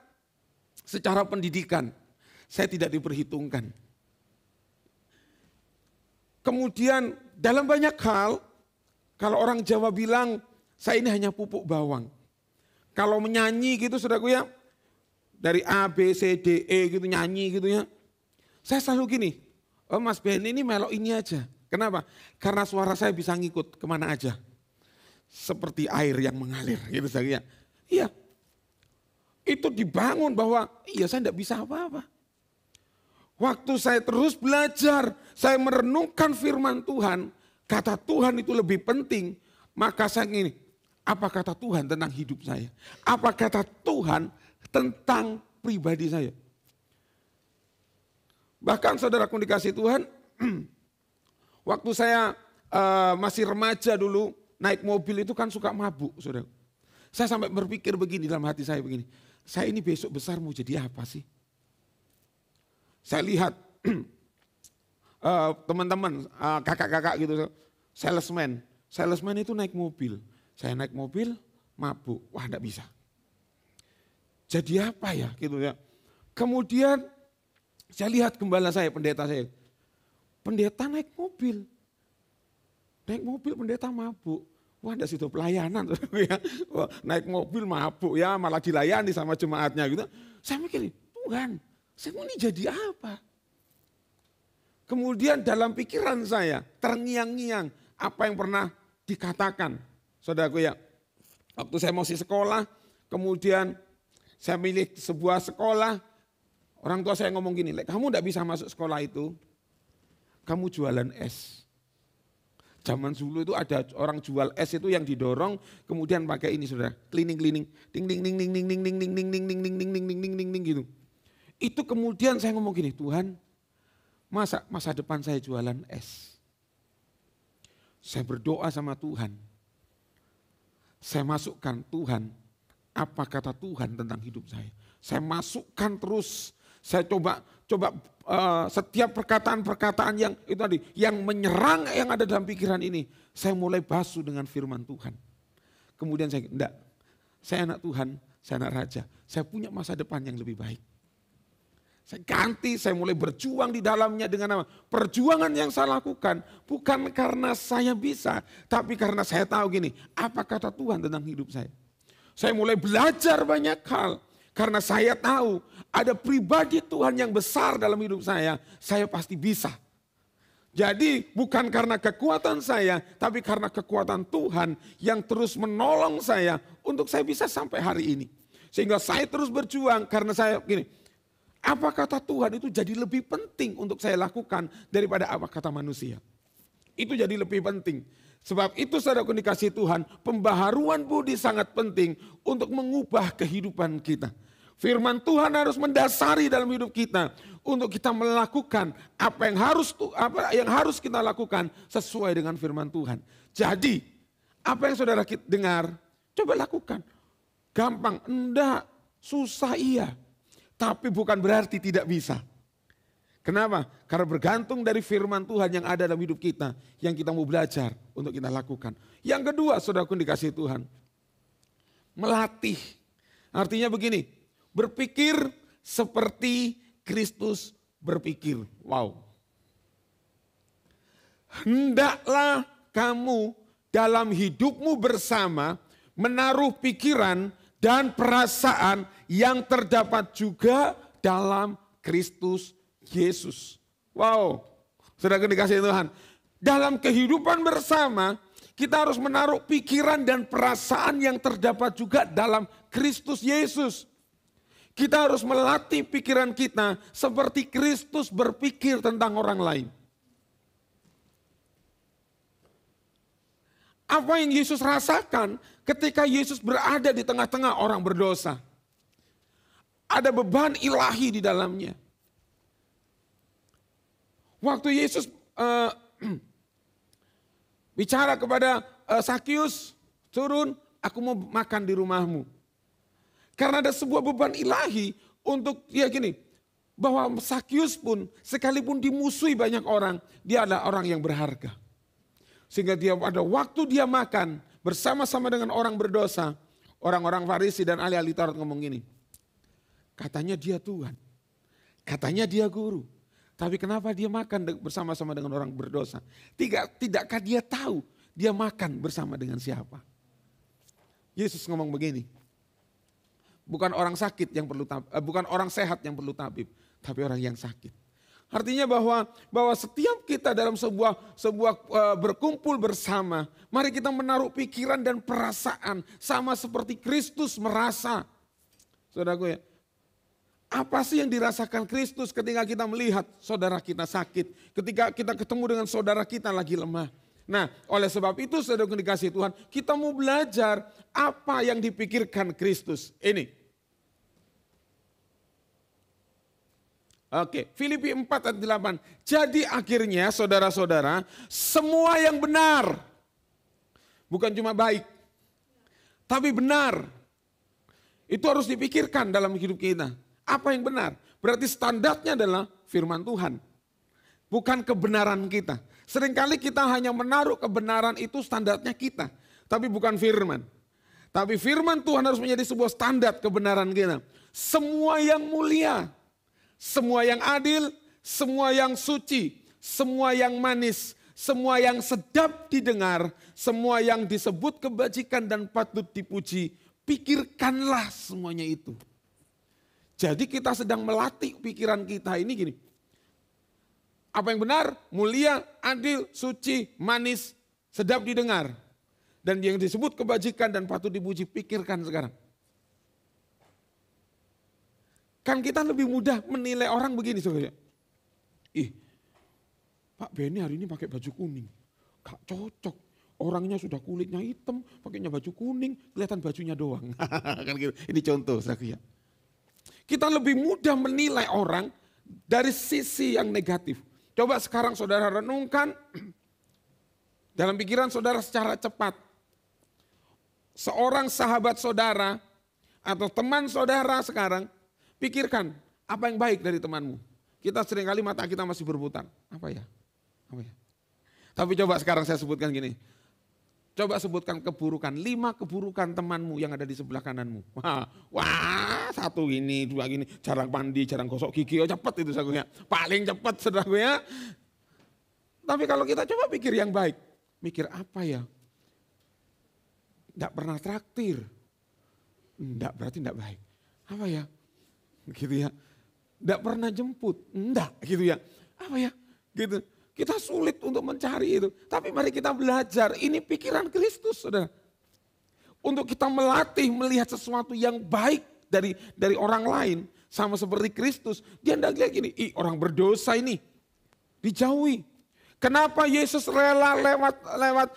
secara pendidikan saya tidak diperhitungkan. Kemudian dalam banyak hal, kalau orang Jawa bilang, saya ini hanya pupuk bawang. Kalau menyanyi gitu saudaraku ya, dari A, B, C, D, E gitu nyanyi gitu ya. Saya selalu gini, oh Mas Ben ini melok ini aja. Kenapa? Karena suara saya bisa ngikut kemana aja. Seperti air yang mengalir gitu saudara ya. Iya, itu dibangun bahwa iya saya tidak bisa apa-apa. Waktu saya terus belajar, saya merenungkan firman Tuhan, kata Tuhan itu lebih penting, maka saya gini, apa kata Tuhan tentang hidup saya? Apa kata Tuhan tentang pribadi saya? Bahkan saudaraku dikasih Tuhan, waktu saya masih remaja dulu, naik mobil itu kan suka mabuk, saudara. Saya sampai berpikir begini dalam hati saya begini, saya ini besok besar mau jadi apa sih? Saya lihat teman-teman, kakak-kakak gitu, salesman itu naik mobil. Saya naik mobil, mabuk, wah enggak bisa. Jadi apa ya gitu ya. Kemudian saya lihat gembala saya, pendeta saya. Pendeta naik mobil pendeta mabuk. Wah enggak situ pelayanan. Wah, naik mobil mabuk ya malah dilayani sama jemaatnya gitu. Saya mikir, Tuhan saya mau ini jadi apa? Kemudian dalam pikiran saya terngiang-ngiang apa yang pernah dikatakan. Saudaraku ya, waktu saya masih sekolah, kemudian saya milih sebuah sekolah, orang tua saya ngomong gini, kamu enggak bisa masuk sekolah itu, kamu jualan es. Zaman dulu itu ada orang jual es itu yang didorong, kemudian pakai ini saudara, cleaning, ding ding ding ding ding ding ding ding ding ding ding ding ding ding ding ding ding gitu. Itu kemudian saya ngomong gini, Tuhan, masa depan saya jualan es. Saya berdoa sama Tuhan. Saya masukkan Tuhan, apa kata Tuhan tentang hidup saya. Saya masukkan terus, saya coba setiap perkataan-perkataan yang itu tadi, yang menyerang yang ada dalam pikiran ini, saya mulai basuh dengan firman Tuhan. Kemudian saya, enggak, saya anak Tuhan, saya anak Raja, saya punya masa depan yang lebih baik. Saya ganti, saya mulai berjuang di dalamnya dengan apa? Perjuangan yang saya lakukan bukan karena saya bisa, tapi karena saya tahu gini, apa kata Tuhan tentang hidup saya. Saya mulai belajar banyak hal, karena saya tahu ada pribadi Tuhan yang besar dalam hidup saya pasti bisa. Jadi bukan karena kekuatan saya, tapi karena kekuatan Tuhan yang terus menolong saya untuk saya bisa sampai hari ini. Sehingga saya terus berjuang karena saya gini, apa kata Tuhan itu jadi lebih penting untuk saya lakukan daripada apa kata manusia. Itu jadi lebih penting. Sebab itu saudaraku dikasih Tuhan, pembaharuan budi sangat penting untuk mengubah kehidupan kita. Firman Tuhan harus mendasari dalam hidup kita untuk kita melakukan apa yang harus kita lakukan sesuai dengan firman Tuhan. Jadi, apa yang saudara dengar, coba lakukan. Gampang, enggak, susah iya. Tapi bukan berarti tidak bisa. Kenapa? Karena bergantung dari firman Tuhan yang ada dalam hidup kita, yang kita mau belajar untuk kita lakukan. Yang kedua, saudaraku dikasih Tuhan, melatih. Artinya begini, berpikir seperti Kristus berpikir. Wow. Hendaklah kamu dalam hidupmu bersama menaruh pikiran dan perasaan yang terdapat juga dalam Kristus Yesus. Wow, saudara dikasih Tuhan. Dalam kehidupan bersama, kita harus menaruh pikiran dan perasaan yang terdapat juga dalam Kristus Yesus. Kita harus melatih pikiran kita seperti Kristus berpikir tentang orang lain. Apa yang Yesus rasakan ketika Yesus berada di tengah-tengah orang berdosa. Ada beban ilahi di dalamnya. Waktu Yesus bicara kepada Sakius, turun, aku mau makan di rumahmu. Karena ada sebuah beban ilahi untuk dia gini, bahwa Sakius pun sekalipun dimusuhi banyak orang, dia adalah orang yang berharga. Sehingga dia pada waktu dia makan bersama-sama dengan orang berdosa, orang-orang Farisi dan ahli-ahli Taurat ngomong gini. Katanya dia Tuhan, katanya dia guru. Tapi kenapa dia makan bersama-sama dengan orang berdosa? Tidakkah dia tahu dia makan bersama dengan siapa? Yesus ngomong begini. Bukan orang sakit yang perlu bukan orang sehat yang perlu tabib, tapi orang yang sakit. Artinya bahwa setiap kita dalam sebuah berkumpul bersama, mari kita menaruh pikiran dan perasaan sama seperti Kristus merasa. Saudaraku ya, apa sih yang dirasakan Kristus ketika kita melihat saudara kita sakit, ketika kita ketemu dengan saudara kita lagi lemah. Nah, oleh sebab itu saudara dikasih Tuhan, kita mau belajar apa yang dipikirkan Kristus. Ini. Oke, Filipi 4 ayat 8. Jadi akhirnya saudara-saudara, semua yang benar, bukan cuma baik, tapi benar, itu harus dipikirkan dalam hidup kita. Apa yang benar? Berarti standarnya adalah firman Tuhan. Bukan kebenaran kita. Seringkali kita hanya menaruh kebenaran itu standarnya kita. Tapi bukan firman. Tapi firman Tuhan harus menjadi sebuah standar kebenaran kita. Semua yang mulia, semua yang adil, semua yang suci, semua yang manis, semua yang sedap didengar, semua yang disebut kebajikan dan patut dipuji, pikirkanlah semuanya itu. Jadi kita sedang melatih pikiran kita ini gini. Apa yang benar, mulia, adil, suci, manis, sedap didengar. Dan yang disebut kebajikan dan patut dipuji, pikirkan sekarang. Kan kita lebih mudah menilai orang begini saudara. Pak Benny hari ini pakai baju kuning. Gak cocok. Orangnya sudah kulitnya hitam, pakainya baju kuning, kelihatan bajunya doang. Kan gitu. Ini contoh saudara. Kita lebih mudah menilai orang dari sisi yang negatif. Coba sekarang saudara renungkan dalam pikiran saudara secara cepat. Seorang sahabat saudara atau teman saudara sekarang, pikirkan apa yang baik dari temanmu. Kita seringkali mata kita masih berputar. Apa ya? Tapi coba sekarang saya sebutkan gini. Coba sebutkan keburukan, 5 keburukan temanmu yang ada di sebelah kananmu. Wah, 1 ini, 2 gini, jarang mandi, jarang gosok gigi, cepet itu saudara. Paling cepet saudara ya. Tapi kalau kita coba pikir yang baik, mikir apa ya? Enggak pernah traktir. Enggak, berarti enggak baik. Apa ya? Gitu ya. Enggak pernah jemput. Enggak, gitu ya. Apa ya? Gitu. Kita sulit untuk mencari itu. Tapi mari kita belajar. Ini pikiran Kristus, saudara. Untuk kita melatih melihat sesuatu yang baik dari orang lain. Sama seperti Kristus. Dia tidak lihat gini, orang berdosa ini dijauhi. Kenapa Yesus rela lewat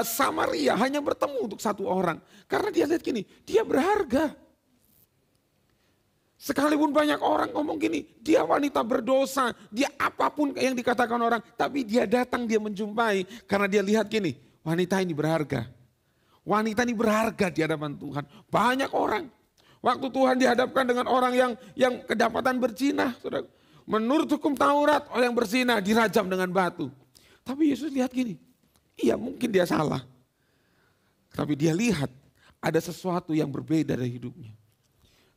Samaria hanya bertemu untuk 1 orang? Karena dia lihat gini, dia berharga. Sekalipun banyak orang ngomong gini, dia wanita berdosa, dia apapun yang dikatakan orang, tapi dia datang, dia menjumpai, karena dia lihat gini, wanita ini berharga. Wanita ini berharga di hadapan Tuhan. Banyak orang, waktu Tuhan dihadapkan dengan orang yang kedapatan berzina, saudara. Menurut hukum Taurat, orang yang berzina dirajam dengan batu. Tapi Yesus lihat gini, iya mungkin dia salah. Tapi dia lihat ada sesuatu yang berbeda dari hidupnya.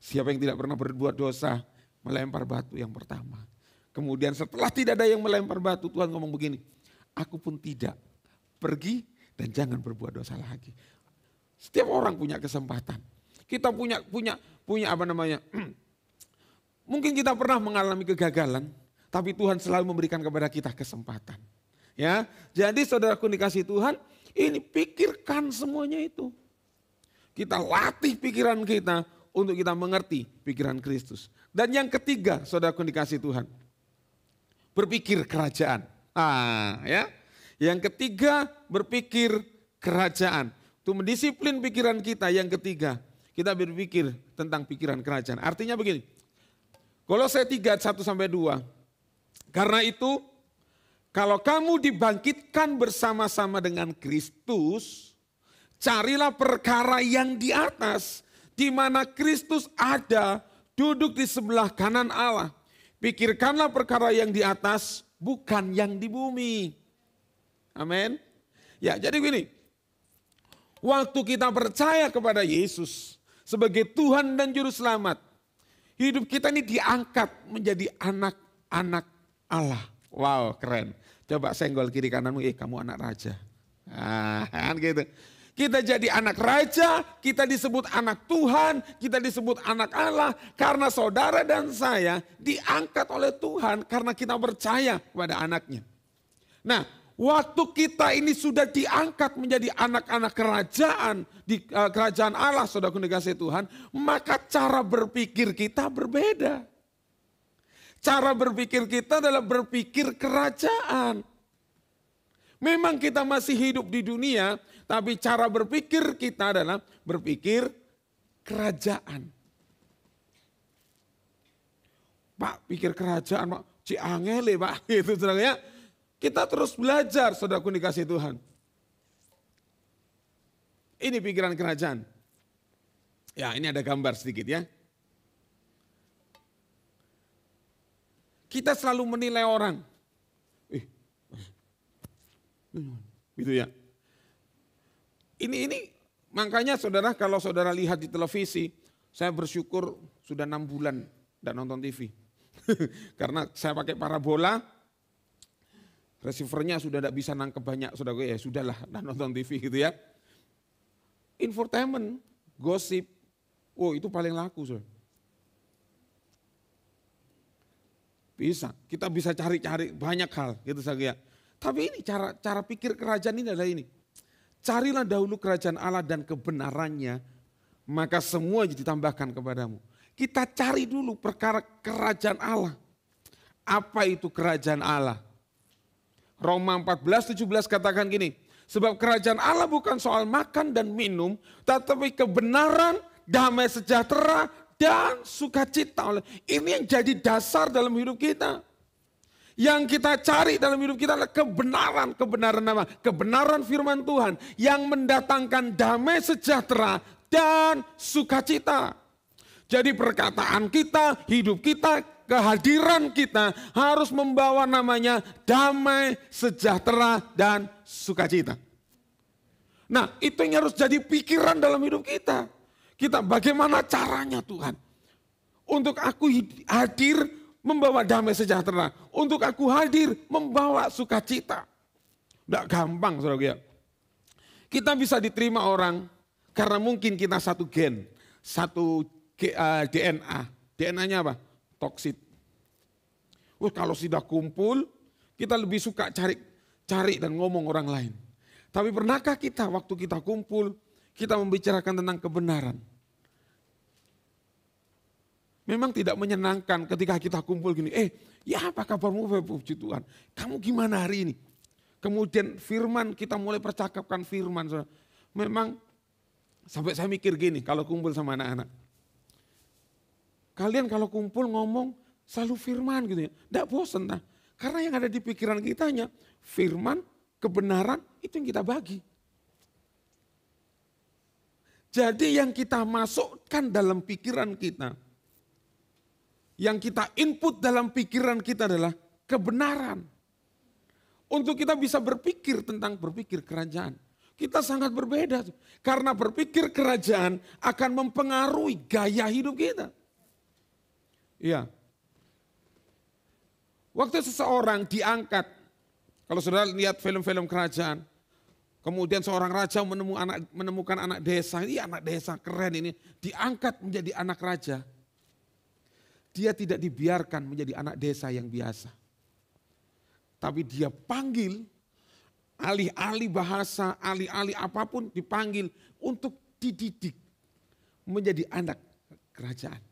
Siapa yang tidak pernah berbuat dosa, melempar batu yang pertama. Kemudian setelah tidak ada yang melempar batu, Tuhan ngomong begini, aku pun tidak, pergi dan jangan berbuat dosa lagi. Setiap orang punya kesempatan. Kita punya apa namanya, mungkin kita pernah mengalami kegagalan, tapi Tuhan selalu memberikan kepada kita kesempatan. Ya, jadi saudaraku dikasih Tuhan, ini pikirkan semuanya itu. Kita latih pikiran kita untuk kita mengerti pikiran Kristus. Dan yang ketiga, saudaraku dikasih Tuhan, berpikir kerajaan. Ya. Yang ketiga, berpikir kerajaan. Untuk mendisiplin pikiran kita, yang ketiga, kita berpikir tentang pikiran kerajaan. Artinya begini, Kolose 3, 1-2. Karena itu, kalau kamu dibangkitkan bersama-sama dengan Kristus, carilah perkara yang di atas, di mana Kristus ada, duduk di sebelah kanan Allah. Pikirkanlah perkara yang di atas, bukan yang di bumi. Amin. Ya, jadi begini. Waktu kita percaya kepada Yesus, sebagai Tuhan dan Juru Selamat. Hidup kita ini diangkat menjadi anak-anak Allah. Wow, keren. Coba senggol kiri kananmu, kamu anak raja. Kan gitu. Kita jadi anak raja, kita disebut anak Tuhan, kita disebut anak Allah. Karena saudara dan saya diangkat oleh Tuhan karena kita percaya kepada anaknya. Nah, waktu kita ini sudah diangkat menjadi anak-anak kerajaan, di kerajaan Allah, saudaraku dikasihi Tuhan, maka cara berpikir kita berbeda. Cara berpikir kita adalah berpikir kerajaan. Memang kita masih hidup di dunia, tapi cara berpikir kita adalah berpikir kerajaan. Pak, pikir kerajaan, Pak, angele, Pak, gitu saudara ya. Kita terus belajar, saudaraku dikasihi Tuhan. Ini pikiran kerajaan. Ya, ini ada gambar sedikit ya. Kita selalu menilai orang. Gitu ya. Ini makanya saudara, kalau saudara lihat di televisi, saya bersyukur sudah 6 bulan tidak nonton TV. Karena saya pakai parabola, receivernya sudah tidak bisa nangkep banyak, saudara, ya sudahlah, tidak nonton TV gitu ya. Infotainment, gosip, itu paling laku, saudara. Bisa, kita bisa cari-cari banyak hal gitu saja. Tapi ini cara pikir kerajaan ini adalah ini. Carilah dahulu kerajaan Allah dan kebenarannya, maka semua ditambahkan kepadamu. Kita cari dulu perkara kerajaan Allah. Apa itu kerajaan Allah? Roma 14:17 katakan gini, sebab kerajaan Allah bukan soal makan dan minum, tetapi kebenaran, damai sejahtera, dan sukacita. Ini yang jadi dasar dalam hidup kita. Yang kita cari dalam hidup kita adalah kebenaran. Kebenaran apa? Kebenaran firman Tuhan yang mendatangkan damai sejahtera dan sukacita. Jadi perkataan kita, hidup kita, kehadiran kita harus membawa namanya damai, sejahtera, dan sukacita. Nah, itu yang harus jadi pikiran dalam hidup kita. Kita bagaimana caranya Tuhan? Untuk aku hadir membawa damai sejahtera. Untuk aku hadir membawa sukacita. Tidak gampang saudara. Kita bisa diterima orang karena mungkin kita satu gen, satu DNA. DNA-nya apa? Toksit. Kalau sudah kumpul, kita lebih suka cari dan ngomong orang lain. Tapi pernahkah kita waktu kita kumpul, kita membicarakan tentang kebenaran? Memang tidak menyenangkan ketika kita kumpul gini, ya apa kabarmu puji Tuhan, kamu gimana hari ini? Kemudian firman, kita mulai percakapkan firman. Memang sampai saya mikir gini kalau kumpul sama anak-anak. Kalian kalau kumpul ngomong selalu firman gitu ya, tidak bosan. Nah, karena yang ada di pikiran kita hanya firman, kebenaran, itu yang kita bagi. Jadi yang kita masukkan dalam pikiran kita, yang kita input dalam pikiran kita adalah kebenaran. Untuk kita bisa berpikir tentang berpikir kerajaan. Kita sangat berbeda. Karena berpikir kerajaan akan mempengaruhi gaya hidup kita. Iya. Waktu seseorang diangkat, kalau saudara lihat film-film kerajaan, kemudian seorang raja menemukan anak desa, ini anak desa keren ini, diangkat menjadi anak raja. Dia tidak dibiarkan menjadi anak desa yang biasa. Tapi dia panggil, alih-alih bahasa, alih-alih apapun dipanggil untuk dididik menjadi anak kerajaan.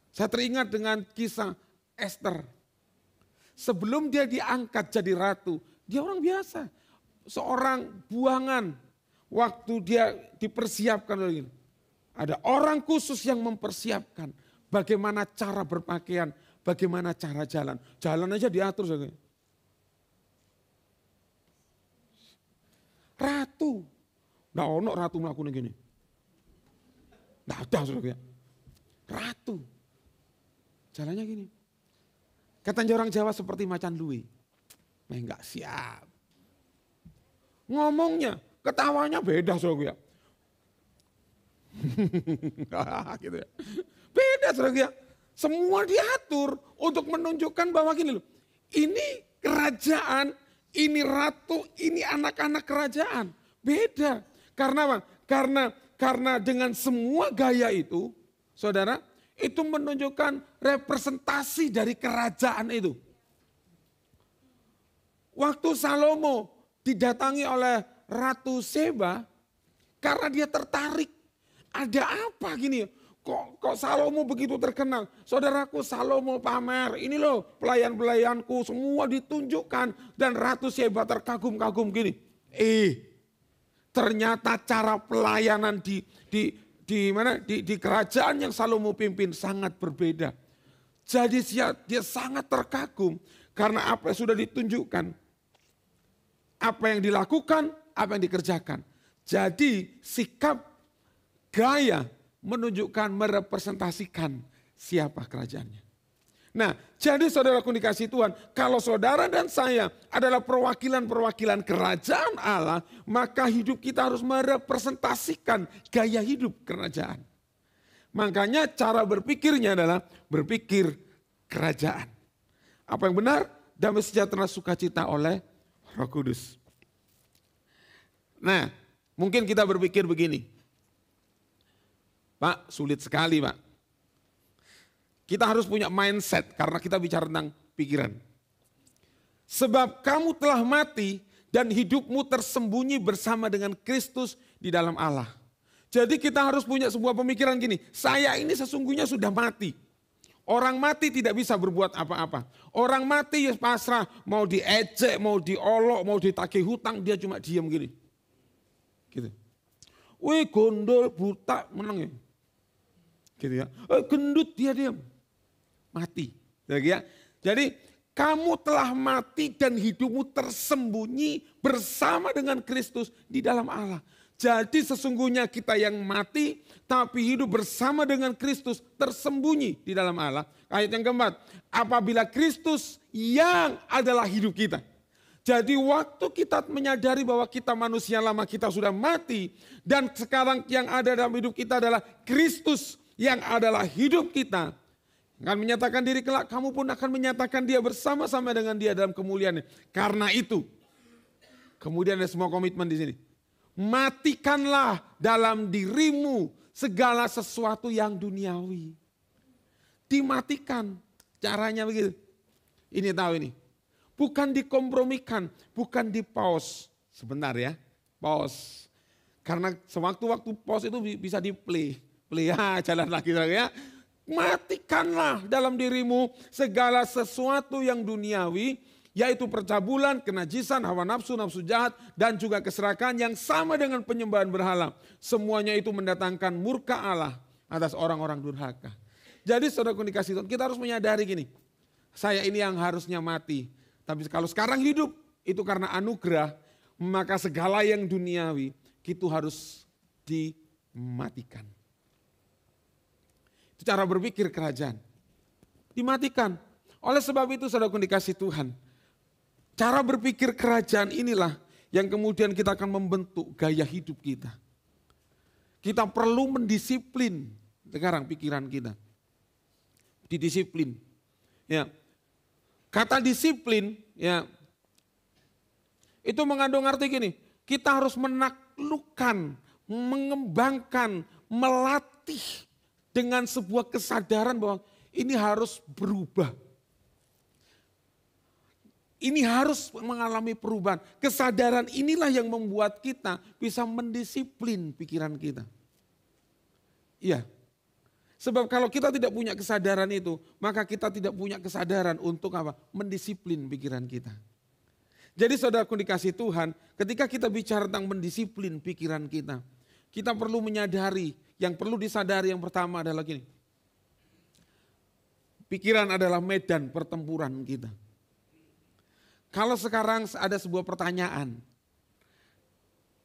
Saya teringat dengan kisah Esther. Sebelum dia diangkat jadi ratu, dia orang biasa. Seorang buangan, waktu dia dipersiapkan, ada orang khusus yang mempersiapkan bagaimana cara berpakaian, bagaimana cara jalan. Jalan aja diatur. Ratu. Nggak ono ratu melakukan gini. Nggak ada saudara. Ratu. Jalannya gini. Katanya orang Jawa seperti macan lui. Enggak siap. Ngomongnya, ketawanya beda saudara. Gitu ya. Beda saudara, semua diatur untuk menunjukkan bahwa gini loh, ini kerajaan, ini ratu, ini anak-anak kerajaan. Beda. Karena apa? Karena dengan semua gaya itu, saudara, itu menunjukkan representasi dari kerajaan itu. Waktu Salomo didatangi oleh Ratu Seba, karena dia tertarik. Ada apa gini ya? Kok Salomo begitu terkenal? Saudaraku, Salomo pamer, ini loh pelayan-pelayanku semua ditunjukkan. Dan Ratu Seba terkagum-kagum gini. Ternyata cara pelayanan di kerajaan yang Salomo pimpin sangat berbeda. Jadi dia sangat terkagum karena apa yang sudah ditunjukkan. Apa yang dilakukan, apa yang dikerjakan. Jadi sikap, gaya menunjukkan, merepresentasikan siapa kerajaannya. Nah, jadi saudaraku dikasih Tuhan, kalau saudara dan saya adalah perwakilan-perwakilan kerajaan Allah, maka hidup kita harus merepresentasikan gaya hidup kerajaan. Makanya cara berpikirnya adalah berpikir kerajaan. Apa yang benar? Damai sejahtera sukacita oleh Roh Kudus. Nah, mungkin kita berpikir begini. Pak, sulit sekali Pak. Kita harus punya mindset karena kita bicara tentang pikiran. Sebab kamu telah mati dan hidupmu tersembunyi bersama dengan Kristus di dalam Allah. Jadi kita harus punya sebuah pemikiran gini, saya ini sesungguhnya sudah mati. Orang mati tidak bisa berbuat apa-apa. Orang mati ya pasrah, mau diejek, mau diolok, mau ditagih hutang, dia cuma diam gini. Gitu. Wih gondol, buta, menang ya. Gitu ya. Gendut dia diam. Mati. Ya. Jadi kamu telah mati dan hidupmu tersembunyi bersama dengan Kristus di dalam Allah. Jadi sesungguhnya kita yang mati tapi hidup bersama dengan Kristus tersembunyi di dalam Allah. Ayat yang keempat, apabila Kristus yang adalah hidup kita. Jadi waktu kita menyadari bahwa kita manusia lama kita sudah mati dan sekarang yang ada dalam hidup kita adalah Kristus yang adalah hidup kita. Akan menyatakan diri kelak, kamu pun akan menyatakan dia bersama-sama dengan dia dalam kemuliaannya. Karena itu, kemudian ada semua komitmen di sini. Matikanlah dalam dirimu segala sesuatu yang duniawi. Dimatikan, caranya begitu. Ini tahu ini. Bukan dikompromikan, bukan di-pause. Sebentar ya, pause. Karena sewaktu-waktu pause itu bisa di-play. Play, jalan lagi ya. Matikanlah dalam dirimu segala sesuatu yang duniawi, yaitu percabulan, kenajisan, hawa nafsu, nafsu jahat, dan juga keserakahan yang sama dengan penyembahan berhala. Semuanya itu mendatangkan murka Allah atas orang-orang durhaka. Jadi saudaraku dikasih Tuhan, kita harus menyadari gini, saya ini yang harusnya mati. Tapi kalau sekarang hidup, itu karena anugerah, maka segala yang duniawi, itu harus dimatikan. Itu cara berpikir kerajaan. Dimatikan. Oleh sebab itu saudaraku dikasih Tuhan, cara berpikir kerajaan inilah yang kemudian kita akan membentuk gaya hidup kita. Kita perlu mendisiplin sekarang pikiran kita. Didisiplin. Ya. Kata disiplin ya itu mengandung arti gini, kita harus menaklukkan, mengembangkan, melatih dengan sebuah kesadaran bahwa ini harus berubah. Ini harus mengalami perubahan. Kesadaran inilah yang membuat kita bisa mendisiplin pikiran kita. Iya. Sebab kalau kita tidak punya kesadaran itu, maka kita tidak punya kesadaran untuk apa? Mendisiplin pikiran kita. Jadi saudaraku dikasih Tuhan, ketika kita bicara tentang mendisiplin pikiran kita, kita perlu menyadari, yang perlu disadari yang pertama adalah gini. Pikiran adalah medan pertempuran kita. Kalau sekarang ada sebuah pertanyaan,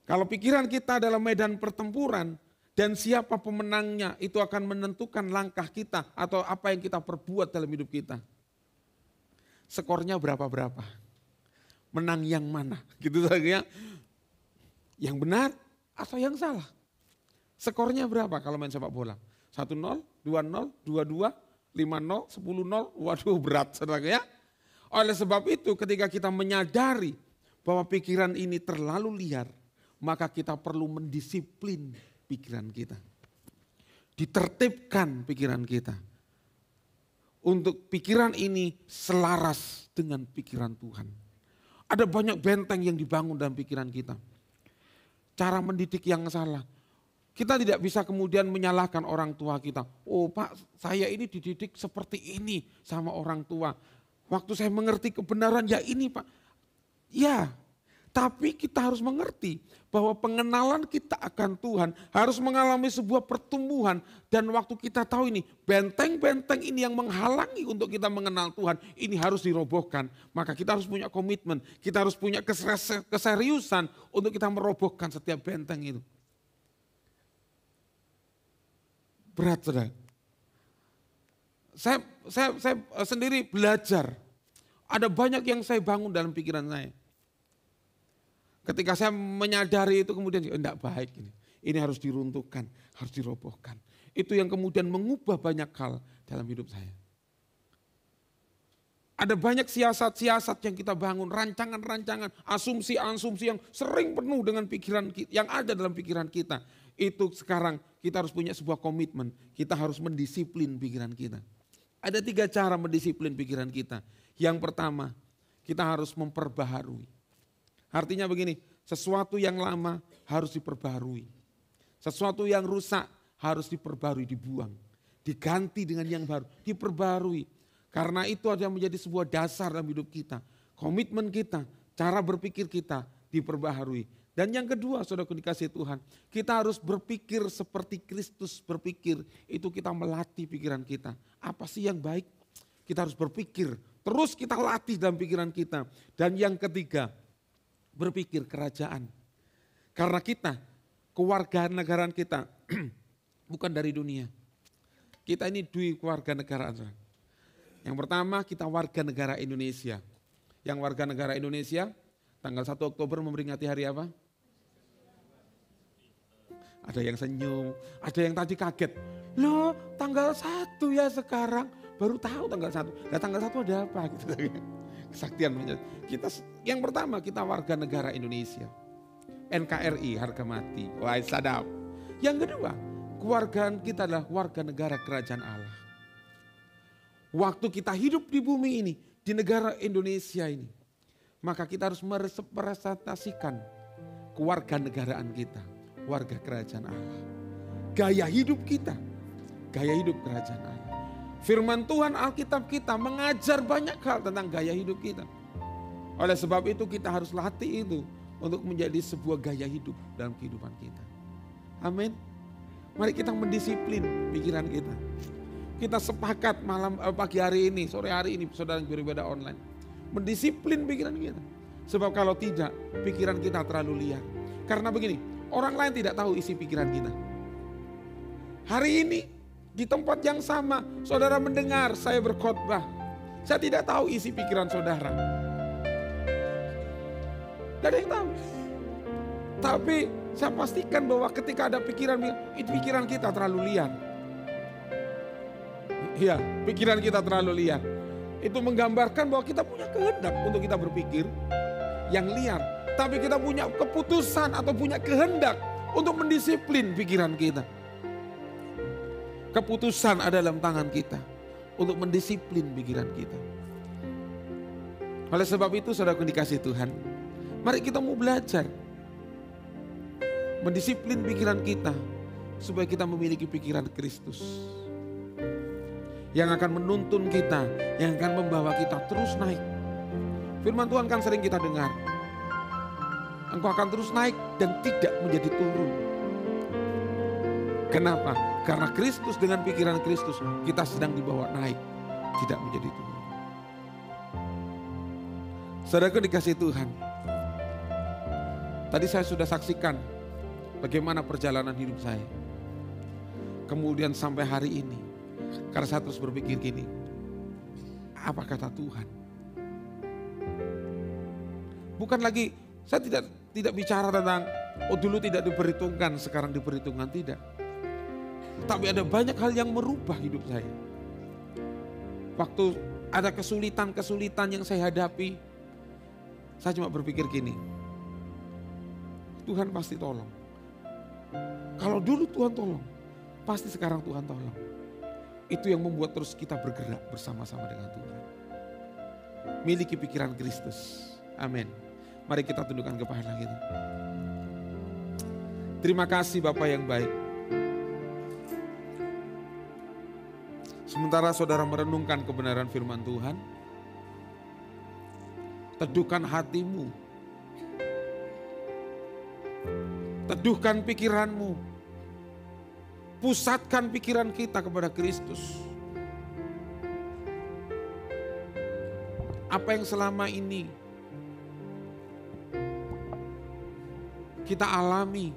kalau pikiran kita adalah medan pertempuran dan siapa pemenangnya itu akan menentukan langkah kita atau apa yang kita perbuat dalam hidup kita. Skornya berapa-berapa, menang yang mana gitu saja, yang benar atau yang salah. Skornya berapa kalau main sepak bola? 1-0, 2-0, 2-2, 5-0, 10-0, waduh berat saudara ya. Oleh sebab itu ketika kita menyadari bahwa pikiran ini terlalu liar, maka kita perlu mendisiplin pikiran kita. Ditertibkan pikiran kita. Untuk pikiran ini selaras dengan pikiran Tuhan. Ada banyak benteng yang dibangun dalam pikiran kita. Cara mendidik yang salah. Kita tidak bisa kemudian menyalahkan orang tua kita. Oh Pak, saya ini dididik seperti ini sama orang tua. Waktu saya mengerti kebenaran ya ini Pak. Ya, tapi kita harus mengerti bahwa pengenalan kita akan Tuhan harus mengalami sebuah pertumbuhan. Dan waktu kita tahu ini, benteng-benteng ini yang menghalangi untuk kita mengenal Tuhan, ini harus dirobohkan. Maka kita harus punya komitmen, kita harus punya keseriusan untuk kita merobohkan setiap benteng itu. Berat saudara. Saya sendiri belajar. Ada banyak yang saya bangun dalam pikiran saya. Ketika saya menyadari itu kemudian tidak baik ini. Ini harus diruntuhkan, harus dirobohkan. Itu yang kemudian mengubah banyak hal dalam hidup saya. Ada banyak siasat-siasat yang kita bangun, rancangan-rancangan, asumsi-asumsi yang sering penuh dengan pikiran yang ada dalam pikiran kita. Itu sekarang kita harus punya sebuah komitmen, kita harus mendisiplin pikiran kita. Ada 3 cara mendisiplin pikiran kita. Yang pertama, kita harus memperbaharui. Artinya begini, sesuatu yang lama harus diperbaharui. Sesuatu yang rusak harus diperbaharui, dibuang. Diganti dengan yang baru, diperbaharui. Karena itu ada menjadi sebuah dasar dalam hidup kita. Komitmen kita, cara berpikir kita diperbaharui. Dan yang kedua, saudaraku dikasihi Tuhan, kita harus berpikir seperti Kristus berpikir. Itu kita melatih pikiran kita. Apa sih yang baik? Kita harus berpikir, terus kita latih dalam pikiran kita. Dan yang ketiga, berpikir kerajaan. Karena kita, kewarganegaraan kita bukan dari dunia. Kita ini kewarganegaraan. Yang pertama, kita warga negara Indonesia. Yang warga negara Indonesia, tanggal 1 Oktober memperingati hari apa? Ada yang senyum, ada yang tadi kaget. Loh, tanggal 1 ya sekarang, baru tahu tanggal 1. Nah, tanggal 1 ada apa? Gitu. Kesaktian. Kita, yang pertama, kita warga negara Indonesia. NKRI, harga mati. Wah, sadap. Yang kedua, kewargaan kita adalah warga negara kerajaan Allah. Waktu kita hidup di bumi ini, di negara Indonesia ini, maka kita harus merepresentasikan kewarganegaraan kita, warga kerajaan Allah. Gaya hidup kita, gaya hidup kerajaan Allah. Firman Tuhan Alkitab kita mengajar banyak hal tentang gaya hidup kita. Oleh sebab itu kita harus latih itu untuk menjadi sebuah gaya hidup dalam kehidupan kita. Amin. Mari kita mendisiplin pikiran kita. Kita sepakat pagi hari ini, sore hari ini, saudara yang beribadah online. Mendisiplin pikiran kita. Sebab kalau tidak, pikiran kita terlalu liar. Karena begini, orang lain tidak tahu isi pikiran kita. Hari ini, di tempat yang sama, saudara mendengar saya berkhotbah. Saya tidak tahu isi pikiran saudara. Tidak ada yang tahu. Tapi saya pastikan bahwa ketika ada pikiran, itu pikiran kita terlalu liar. Iya, pikiran kita terlalu liar. Itu menggambarkan bahwa kita punya kehendak untuk kita berpikir yang liar. Tapi kita punya keputusan atau punya kehendak untuk mendisiplin pikiran kita. Keputusan ada dalam tangan kita untuk mendisiplin pikiran kita. Oleh sebab itu saudaraku dikasihi Tuhan, mari kita mau belajar mendisiplin pikiran kita supaya kita memiliki pikiran Kristus. Yang akan menuntun kita, yang akan membawa kita terus naik. Firman Tuhan kan sering kita dengar. Engkau akan terus naik dan tidak menjadi turun. Kenapa? Karena Kristus dengan pikiran Kristus kita sedang dibawa naik, tidak menjadi turun. Saudaraku dikasihi Tuhan. Tadi saya sudah saksikan bagaimana perjalanan hidup saya. Kemudian sampai hari ini. Karena saya terus berpikir gini, apa kata Tuhan? Bukan lagi, saya tidak bicara tentang Oh dulu tidak diperhitungkan, sekarang diperhitungkan, tidak. Tapi ada banyak hal yang merubah hidup saya. Waktu ada kesulitan-kesulitan yang saya hadapi, saya cuma berpikir gini, Tuhan pasti tolong. Kalau dulu Tuhan tolong, pasti sekarang Tuhan tolong. Itu yang membuat terus kita bergerak bersama-sama dengan Tuhan. Miliki pikiran Kristus. Amin. Mari kita tundukkan kepala kita. Terima kasih Bapa yang baik. Sementara saudara merenungkan kebenaran firman Tuhan, teduhkan hatimu, teduhkan pikiranmu, pusatkan pikiran kita kepada Kristus. Apa yang selama ini kita alami,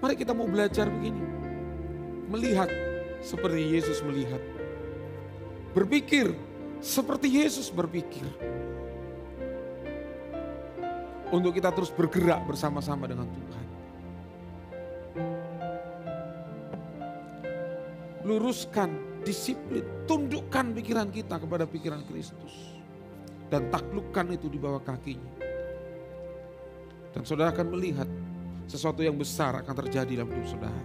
mari kita mau belajar begini, melihat seperti Yesus melihat, berpikir seperti Yesus berpikir, untuk kita terus bergerak bersama-sama dengan Tuhan. Luruskan, disiplin, tundukkan pikiran kita kepada pikiran Kristus, dan taklukkan itu di bawah kakinya. Dan saudara akan melihat sesuatu yang besar akan terjadi dalam hidup saudara.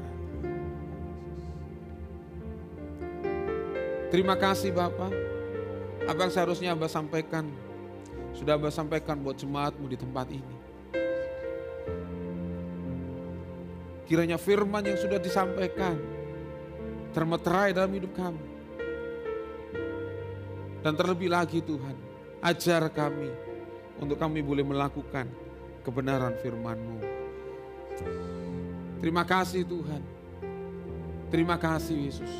Terima kasih Bapak. Apa yang seharusnya Abah sampaikan, sudah Abah sampaikan buat jemaatmu di tempat ini. Kiranya firman yang sudah disampaikan termeterai dalam hidup kami. Dan terlebih lagi Tuhan, ajar kami untuk kami boleh melakukan kebenaran firman-Mu. Terima kasih Tuhan. Terima kasih Yesus.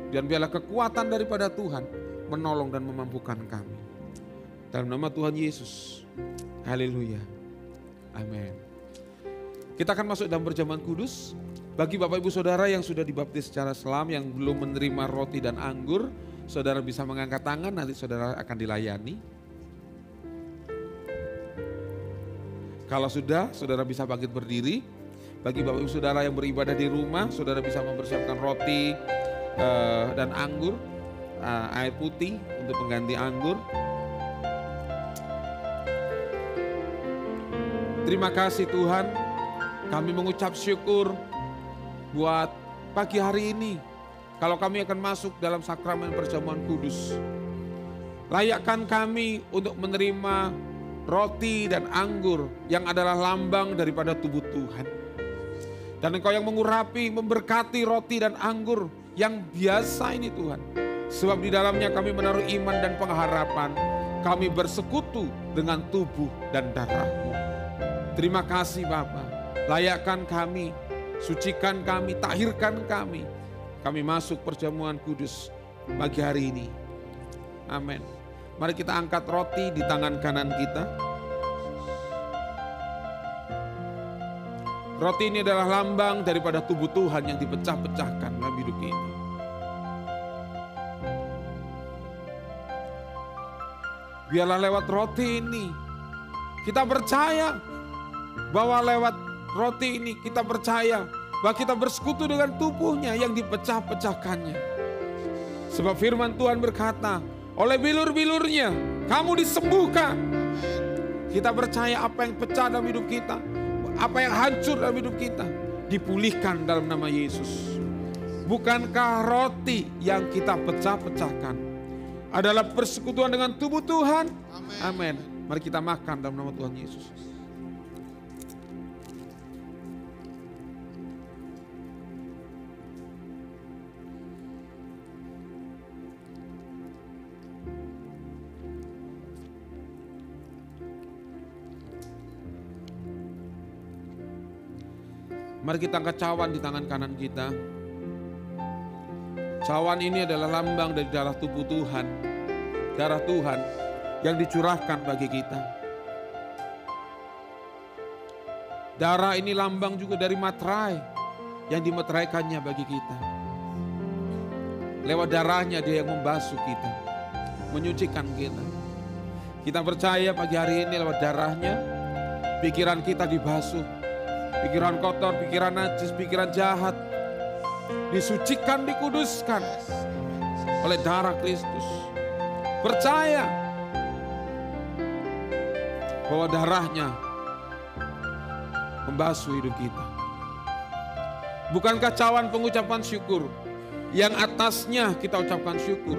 Dan biarlah kekuatan daripada Tuhan menolong dan memampukan kami. Dalam nama Tuhan Yesus. Haleluya. Amin. Kita akan masuk dalam perjamuan kudus. Bagi Bapak Ibu Saudara yang sudah dibaptis secara Islam, yang belum menerima roti dan anggur, saudara bisa mengangkat tangan, nanti saudara akan dilayani. Kalau sudah, saudara bisa bangkit berdiri. Bagi Bapak Ibu Saudara yang beribadah di rumah, saudara bisa mempersiapkan roti dan anggur, air putih untuk pengganti anggur. Terima kasih Tuhan, kami mengucap syukur buat pagi hari ini. Kalau kami akan masuk dalam sakramen perjamuan kudus, layakkan kami untuk menerima roti dan anggur yang adalah lambang daripada tubuh Tuhan. Dan Engkau yang mengurapi, memberkati roti dan anggur yang biasa ini Tuhan. Sebab di dalamnya kami menaruh iman dan pengharapan. Kami bersekutu dengan tubuh dan darah-Mu. Terima kasih Bapa. Layakkan kami, sucikan kami, tahirkan kami. Kami masuk perjamuan kudus pagi hari ini. Amin. Mari kita angkat roti di tangan kanan kita. Roti ini adalah lambang daripada tubuh Tuhan yang dipecah-pecahkan dalam hidup ini. Biarlah lewat roti ini kita percaya bahwa lewat roti ini kita percaya bahwa kita bersekutu dengan tubuhnya yang dipecah-pecahkannya. Sebab firman Tuhan berkata, oleh bilur-bilurnya kamu disembuhkan. Kita percaya apa yang pecah dalam hidup kita, apa yang hancur dalam hidup kita, dipulihkan dalam nama Yesus. Bukankah roti yang kita pecah-pecahkan adalah persekutuan dengan tubuh Tuhan? Amin. Mari kita makan dalam nama Tuhan Yesus. Mari kita angkat cawan di tangan kanan kita. Cawan ini adalah lambang dari darah tubuh Tuhan. Darah Tuhan yang dicurahkan bagi kita. Darah ini lambang juga dari materai yang dimeteraikannya bagi kita. Lewat darahnya dia yang membasuh kita, menyucikan kita. Kita percaya pagi hari ini lewat darahnya, pikiran kita dibasuh. Pikiran kotor, pikiran najis, pikiran jahat disucikan, dikuduskan oleh darah Kristus. Percaya bahwa darahnya membasuh hidup kita. Bukan kacauan pengucapan syukur, yang atasnya kita ucapkan syukur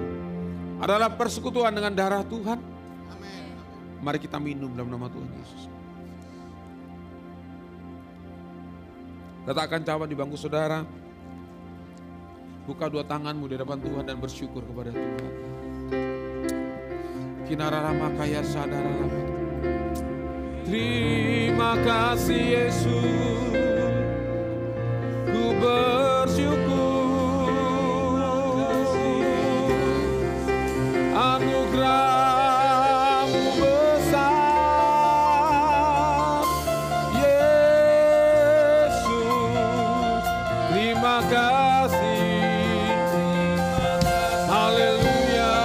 adalah persekutuan dengan darah Tuhan. Mari kita minum dalam nama Tuhan Yesus. Letakkan cawan di bangku saudara. Buka dua tanganmu di hadapan Tuhan dan bersyukur kepada Tuhan. Kinararama kaya sadararama. Terima kasih Yesus, ku bersyukur. Anugerah-Mu besar, Yesus. Terima kasih. Haleluya.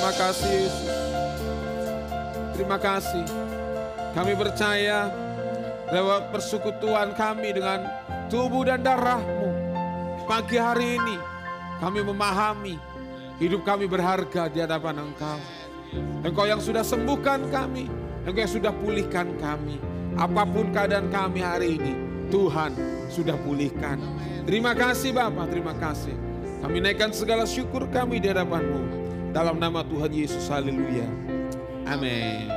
Terima kasih Yesus. Terima kasih. Kami percaya lewat persekutuan kami dengan tubuh dan darah-Mu. Pagi hari ini kami memahami hidup kami berharga di hadapan Engkau. Engkau yang sudah sembuhkan kami, Engkau yang sudah pulihkan kami. Apapun keadaan kami hari ini, Tuhan sudah pulihkan. Terima kasih Bapa, terima kasih. Kami naikkan segala syukur kami di hadapan-Mu. Dalam nama Tuhan Yesus, haleluya. Amin.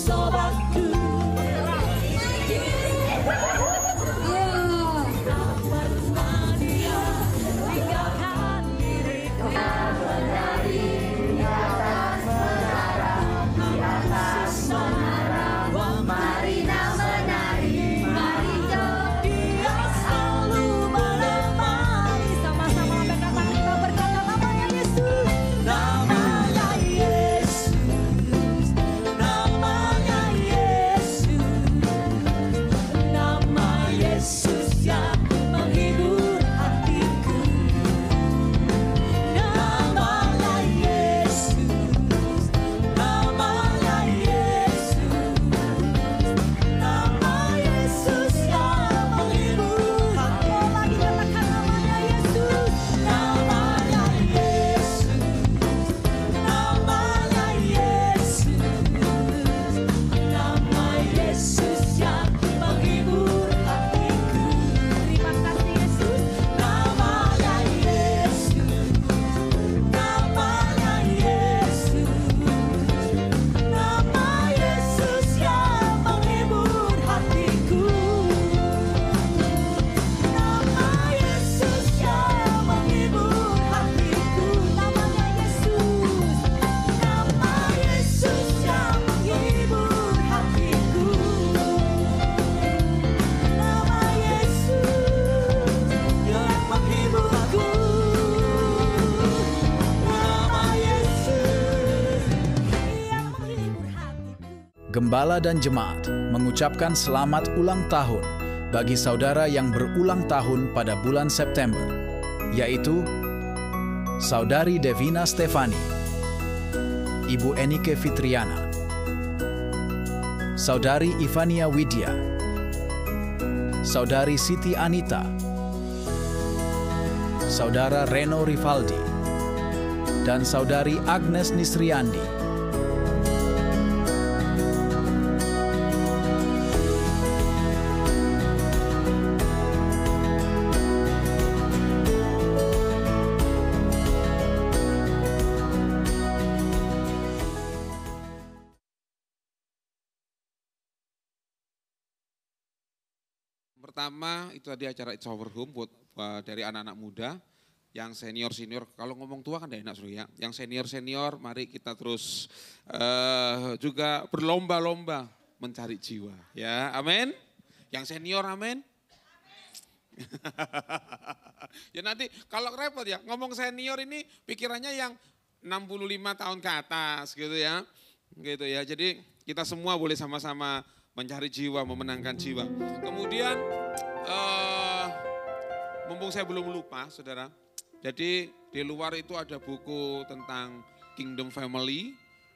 sobatku.
Gembala dan jemaat mengucapkan selamat ulang tahun bagi saudara yang berulang tahun pada bulan September, yaitu Saudari Devina Stefani, Ibu Enike Fitriana, Saudari Ivania Widya, Saudari Siti Anita, Saudara Reno Rivaldi, dan Saudari Agnes Nisriandi.
Pertama itu tadi acara It's Our Home buat dari anak-anak muda, yang senior-senior. Kalau ngomong tua kan tidak enak ya. Yang senior-senior mari kita terus juga berlomba-lomba mencari jiwa. Ya, amin. Yang senior amin. Ya nanti kalau repot ya ngomong senior ini pikirannya yang 65 tahun ke atas gitu ya. Gitu ya. Jadi kita semua boleh sama-sama mencari jiwa, memenangkan jiwa. Kemudian mumpung saya belum lupa saudara, jadi di luar itu ada buku tentang Kingdom Family,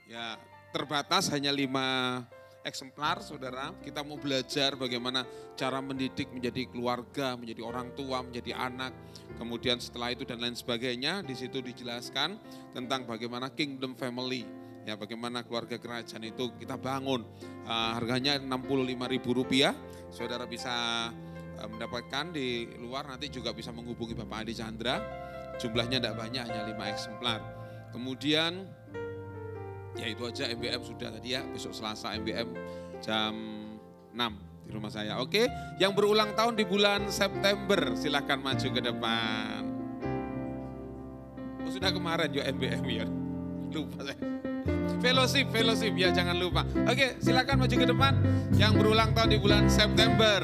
ya terbatas hanya 5 eksemplar saudara. Kita mau belajar bagaimana cara mendidik menjadi keluarga, menjadi orang tua, menjadi anak. Kemudian setelah itu dan lain sebagainya, di situ dijelaskan tentang bagaimana Kingdom Family. Ya bagaimana keluarga kerajaan itu kita bangun. Harganya Rp65.000, saudara bisa mendapatkan di luar, nanti juga bisa menghubungi Bapak Adi Chandra. Jumlahnya tidak banyak, hanya 5 eksemplar. Kemudian ya itu aja, MBM sudah tadi ya, besok Selasa MBM jam 6 di rumah saya. Oke, yang berulang tahun di bulan September silahkan maju ke depan. Oh, sudah kemarin juga MBM ya, lupa saya. Fellowship ya jangan lupa. Oke, silakan maju ke depan yang berulang tahun di bulan September.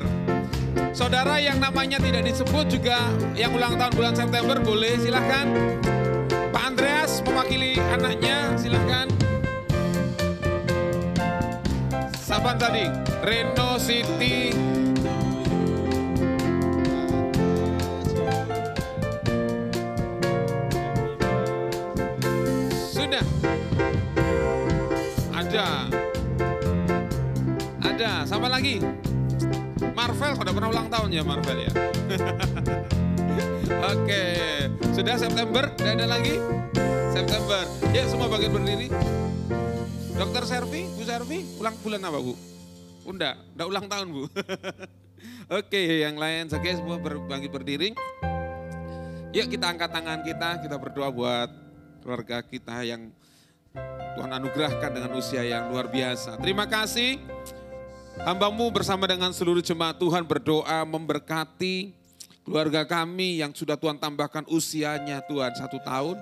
Saudara yang namanya tidak disebut juga yang ulang tahun bulan September boleh silakan. Pak Andreas mewakili anaknya silakan. Siapa tadi? Reno Siti. Sudah. Ada, sama lagi. Marvel, sudah pernah ulang tahun ya Marvel ya. Oke, sudah September, tidak ada lagi. September, ya semua bagian berdiri. Dokter Servi, Bu Servi, ulang bulan apa Bu? Enggak ulang tahun Bu. Oke, yang lain, oke semua bangkit berdiri. Yuk kita angkat tangan kita berdoa buat keluarga kita yang Tuhan anugerahkan dengan usia yang luar biasa. Terima kasih. Hamba-Mu bersama dengan seluruh jemaat Tuhan berdoa memberkati keluarga kami yang sudah Tuhan tambahkan usianya Tuhan 1 tahun.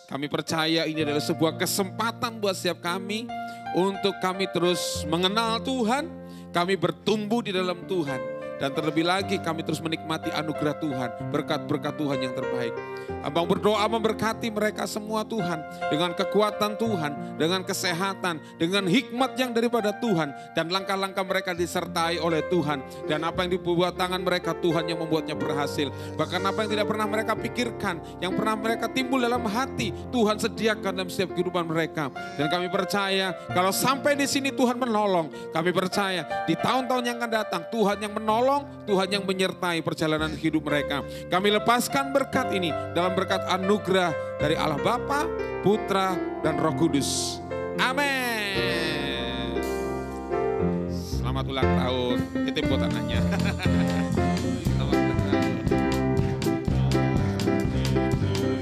Kami percaya ini adalah sebuah kesempatan buat setiap kami untuk kami terus mengenal Tuhan, kami bertumbuh di dalam Tuhan. Dan terlebih lagi kami terus menikmati anugerah Tuhan, berkat-berkat Tuhan yang terbaik. Abang berdoa memberkati mereka semua Tuhan, dengan kekuatan Tuhan, dengan kesehatan, dengan hikmat yang daripada Tuhan. Dan langkah-langkah mereka disertai oleh Tuhan. Dan apa yang dibuat tangan mereka Tuhan yang membuatnya berhasil. Bahkan apa yang tidak pernah mereka pikirkan, yang pernah mereka timbul dalam hati, Tuhan sediakan dalam setiap kehidupan mereka. Dan kami percaya kalau sampai di sini Tuhan menolong, kami percaya di tahun-tahun yang akan datang Tuhan yang menolong, Tuhan yang menyertai perjalanan hidup mereka. Kami lepaskan berkat ini dalam berkat anugerah dari Allah Bapa, Putra, dan Roh Kudus. Amin. Selamat ulang tahun. Titip buat anaknya. Selamat ulang tahun.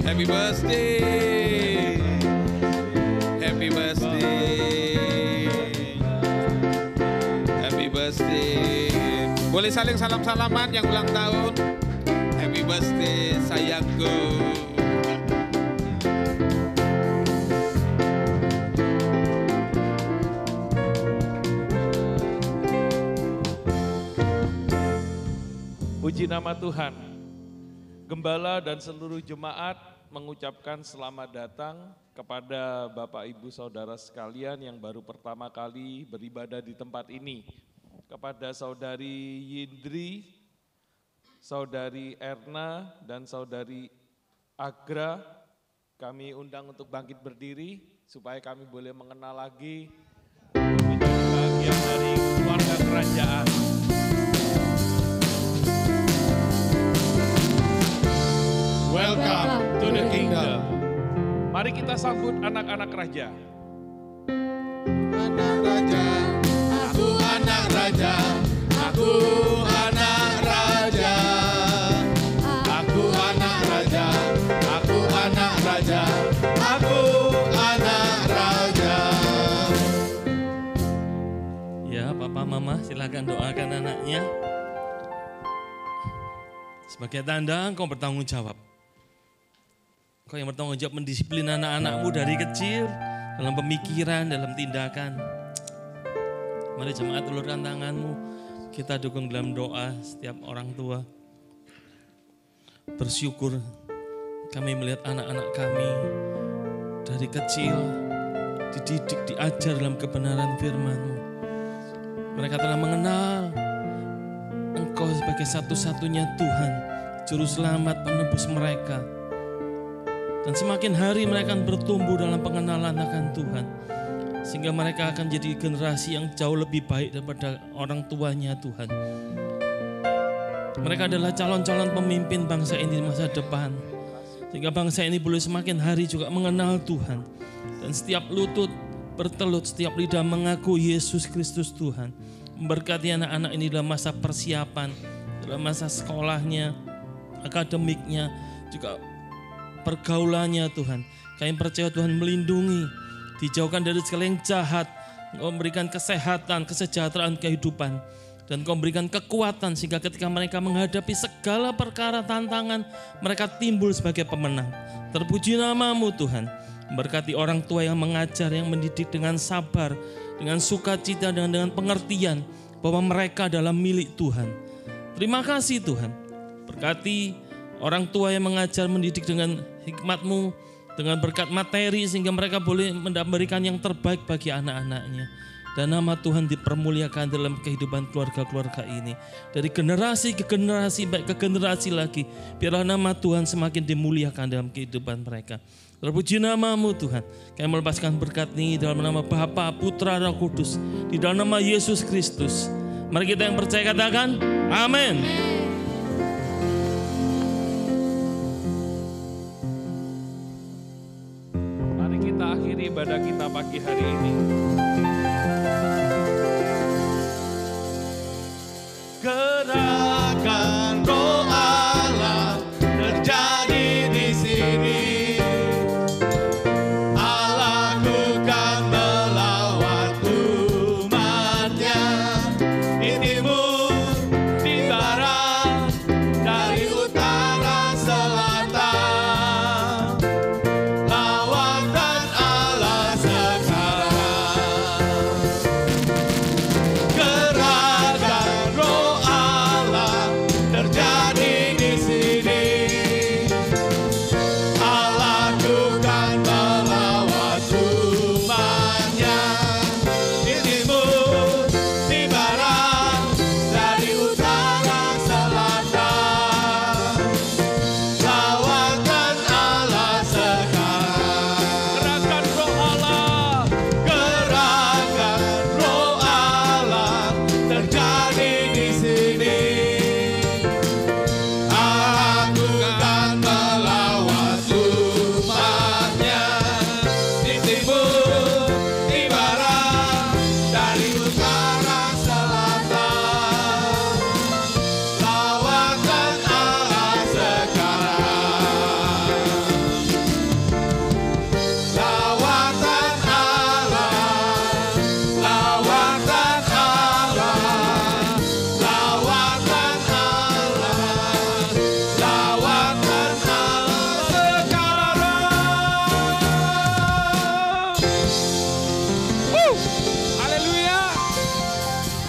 Happy birthday. Happy birthday. Happy birthday. Boleh saling salam-salaman yang ulang tahun. Happy birthday sayangku.
Puji nama Tuhan. Gembala dan seluruh jemaat mengucapkan selamat datang kepada Bapak Ibu Saudara sekalian yang baru pertama kali beribadah di tempat ini. Kepada Saudari Yindri, Saudari Erna, dan Saudari Agra, kami undang untuk bangkit berdiri supaya kami boleh mengenal lagi menjadi bagian dari keluarga kerajaan.
Welcome to the kingdom.
Mari kita sambut anak-anak raja.
Anak raja, aku anak raja, aku anak raja, aku anak raja, aku anak raja, aku anak raja.
Ya, Papa Mama silakan doakan anaknya. Sebagai tanda engkau bertanggung jawab. Engkau yang bertanggung jawab mendisiplin anak-anakmu dari kecil, dalam pemikiran, dalam tindakan. Mari jemaat ulurkan tanganmu, kita dukung dalam doa setiap orang tua. Bersyukur kami melihat anak-anak kami dari kecil, dididik, diajar dalam kebenaran firman-Mu. Mereka telah mengenal Engkau sebagai satu-satunya Tuhan, Juru Selamat penebus mereka. Dan semakin hari mereka akan bertumbuh dalam pengenalan akan Tuhan. Sehingga mereka akan jadi generasi yang jauh lebih baik daripada orang tuanya Tuhan. Mereka adalah calon-calon pemimpin bangsa ini di masa depan. Sehingga bangsa ini boleh semakin hari juga mengenal Tuhan. Dan setiap lutut bertelut, setiap lidah mengaku Yesus Kristus Tuhan. Memberkati anak-anak ini dalam masa persiapan, dalam masa sekolahnya, akademiknya, juga pergaulannya Tuhan. Kami percaya Tuhan melindungi, dijauhkan dari segala yang jahat. Engkau memberikan kesehatan, kesejahteraan kehidupan. Dan Engkau memberikan kekuatan sehingga ketika mereka menghadapi segala perkara tantangan, mereka timbul sebagai pemenang. Terpuji nama-Mu Tuhan. Memberkati orang tua yang mengajar, yang mendidik dengan sabar, dengan sukacita, dengan pengertian bahwa mereka adalah milik Tuhan. Terima kasih Tuhan. Berkati orang tua yang mengajar, mendidik dengan hikmat-Mu, dengan berkat materi sehingga mereka boleh memberikan yang terbaik bagi anak-anaknya. Dan nama Tuhan dipermuliakan dalam kehidupan keluarga-keluarga ini. Dari generasi ke generasi, baik ke generasi lagi. Biarlah nama Tuhan semakin dimuliakan dalam kehidupan mereka. Terpuji nama-Mu Tuhan. Kami melepaskan berkat ini dalam nama Bapa, Putra, Roh Kudus. Di dalam nama Yesus Kristus. Mari kita yang percaya katakan, amin.
Mari kita akhiri ibadah kita pagi hari ini.
Gerakan Roh Allah terjadi di sini. Allahku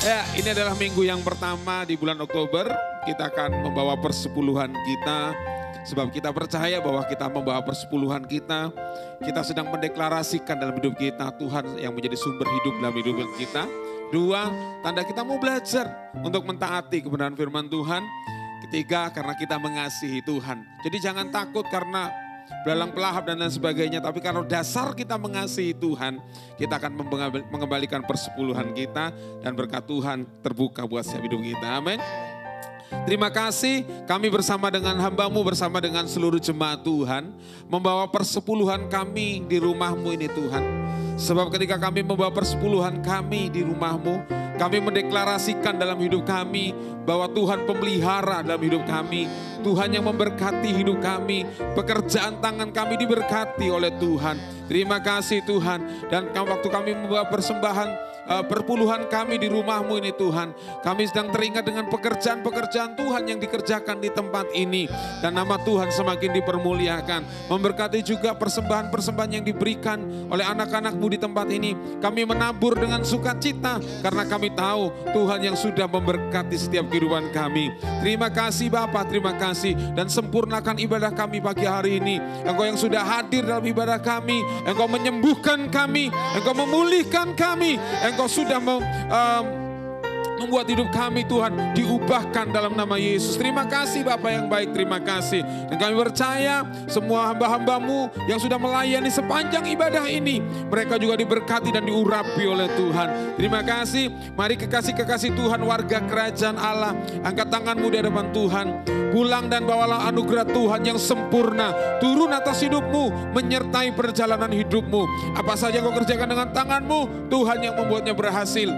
Ya, ini adalah minggu yang pertama di bulan Oktober. Kita akan membawa persepuluhan kita. Sebab kita percaya bahwa kita membawa persepuluhan kita. Kita sedang mendeklarasikan dalam hidup kita Tuhan yang menjadi sumber hidup dalam hidup kita. 2, tanda kita mau belajar untuk mentaati kebenaran firman Tuhan. 3, karena kita mengasihi Tuhan. Jadi jangan takut karena belalang pelahap dan lain sebagainya. Tapi kalau dasar kita mengasihi Tuhan, kita akan mengembalikan persepuluhan kita. Dan berkat Tuhan terbuka buat setiap hidup kita. Amin. Terima kasih, kami bersama dengan hamba-Mu, bersama dengan seluruh jemaat Tuhan, membawa persepuluhan kami di rumah-Mu ini Tuhan. Sebab ketika kami membawa persepuluhan kami di rumah-Mu, kami mendeklarasikan dalam hidup kami bahwa Tuhan pemelihara dalam hidup kami. Tuhan yang memberkati hidup kami, pekerjaan tangan kami diberkati oleh Tuhan. Terima kasih Tuhan. Dan waktu kami membawa persembahan perpuluhan kami di rumah-Mu ini Tuhan, kami sedang teringat dengan pekerjaan-pekerjaan Tuhan yang dikerjakan di tempat ini. Dan nama Tuhan semakin dipermuliakan. Memberkati juga persembahan-persembahan yang diberikan oleh anak-anak-Mu di tempat ini. Kami menabur dengan sukacita karena kami tahu Tuhan yang sudah memberkati setiap kehidupan kami. Terima kasih Bapa, terima kasih. Dan sempurnakan ibadah kami pagi hari ini. Engkau yang sudah hadir dalam ibadah kami, Engkau menyembuhkan kami, Engkau memulihkan kami, Engkau sudah membuat hidup kami Tuhan diubahkan dalam nama Yesus. Terima kasih Bapa yang baik, terima kasih. Dan kami percaya semua hamba-hamba-Mu yang sudah melayani sepanjang ibadah ini, mereka juga diberkati dan diurapi oleh Tuhan. Terima kasih. Mari kekasih-kekasih Tuhan, warga kerajaan Allah, angkat tanganmu di hadapan Tuhan. Pulang dan bawalah anugerah Tuhan yang sempurna turun atas hidupmu, menyertai perjalanan hidupmu. Apa saja kau kerjakan dengan tanganmu, Tuhan yang membuatnya berhasil.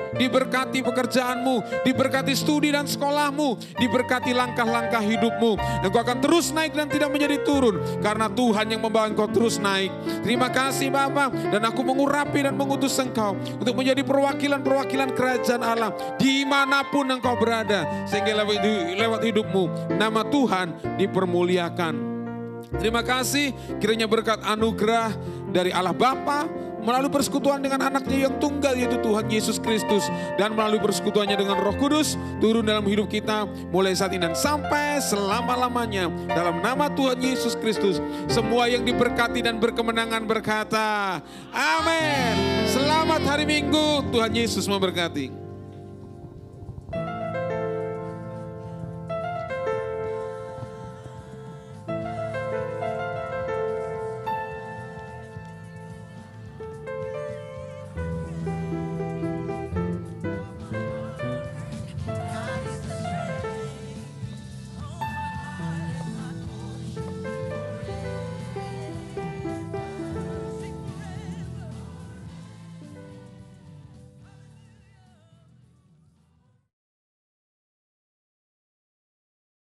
Diberkati pekerjaanmu, diberkati studi dan sekolahmu, diberkati langkah-langkah hidupmu. Engkau akan terus naik dan tidak menjadi turun, karena Tuhan yang membawa engkau terus naik. Terima kasih Bapa, dan aku mengurapi dan mengutus engkau untuk menjadi perwakilan-perwakilan kerajaan Allah dimanapun engkau berada, sehingga lewat hidupmu nama Tuhan dipermuliakan. Terima kasih, kiranya berkat anugerah dari Allah Bapa melalui persekutuan dengan anaknya yang tunggal yaitu Tuhan Yesus Kristus, dan melalui persekutuannya dengan Roh Kudus turun dalam hidup kita mulai saat ini dan sampai selama-lamanya. Dalam nama Tuhan Yesus Kristus, semua yang diberkati dan berkemenangan berkata amin. Selamat hari Minggu, Tuhan Yesus memberkati.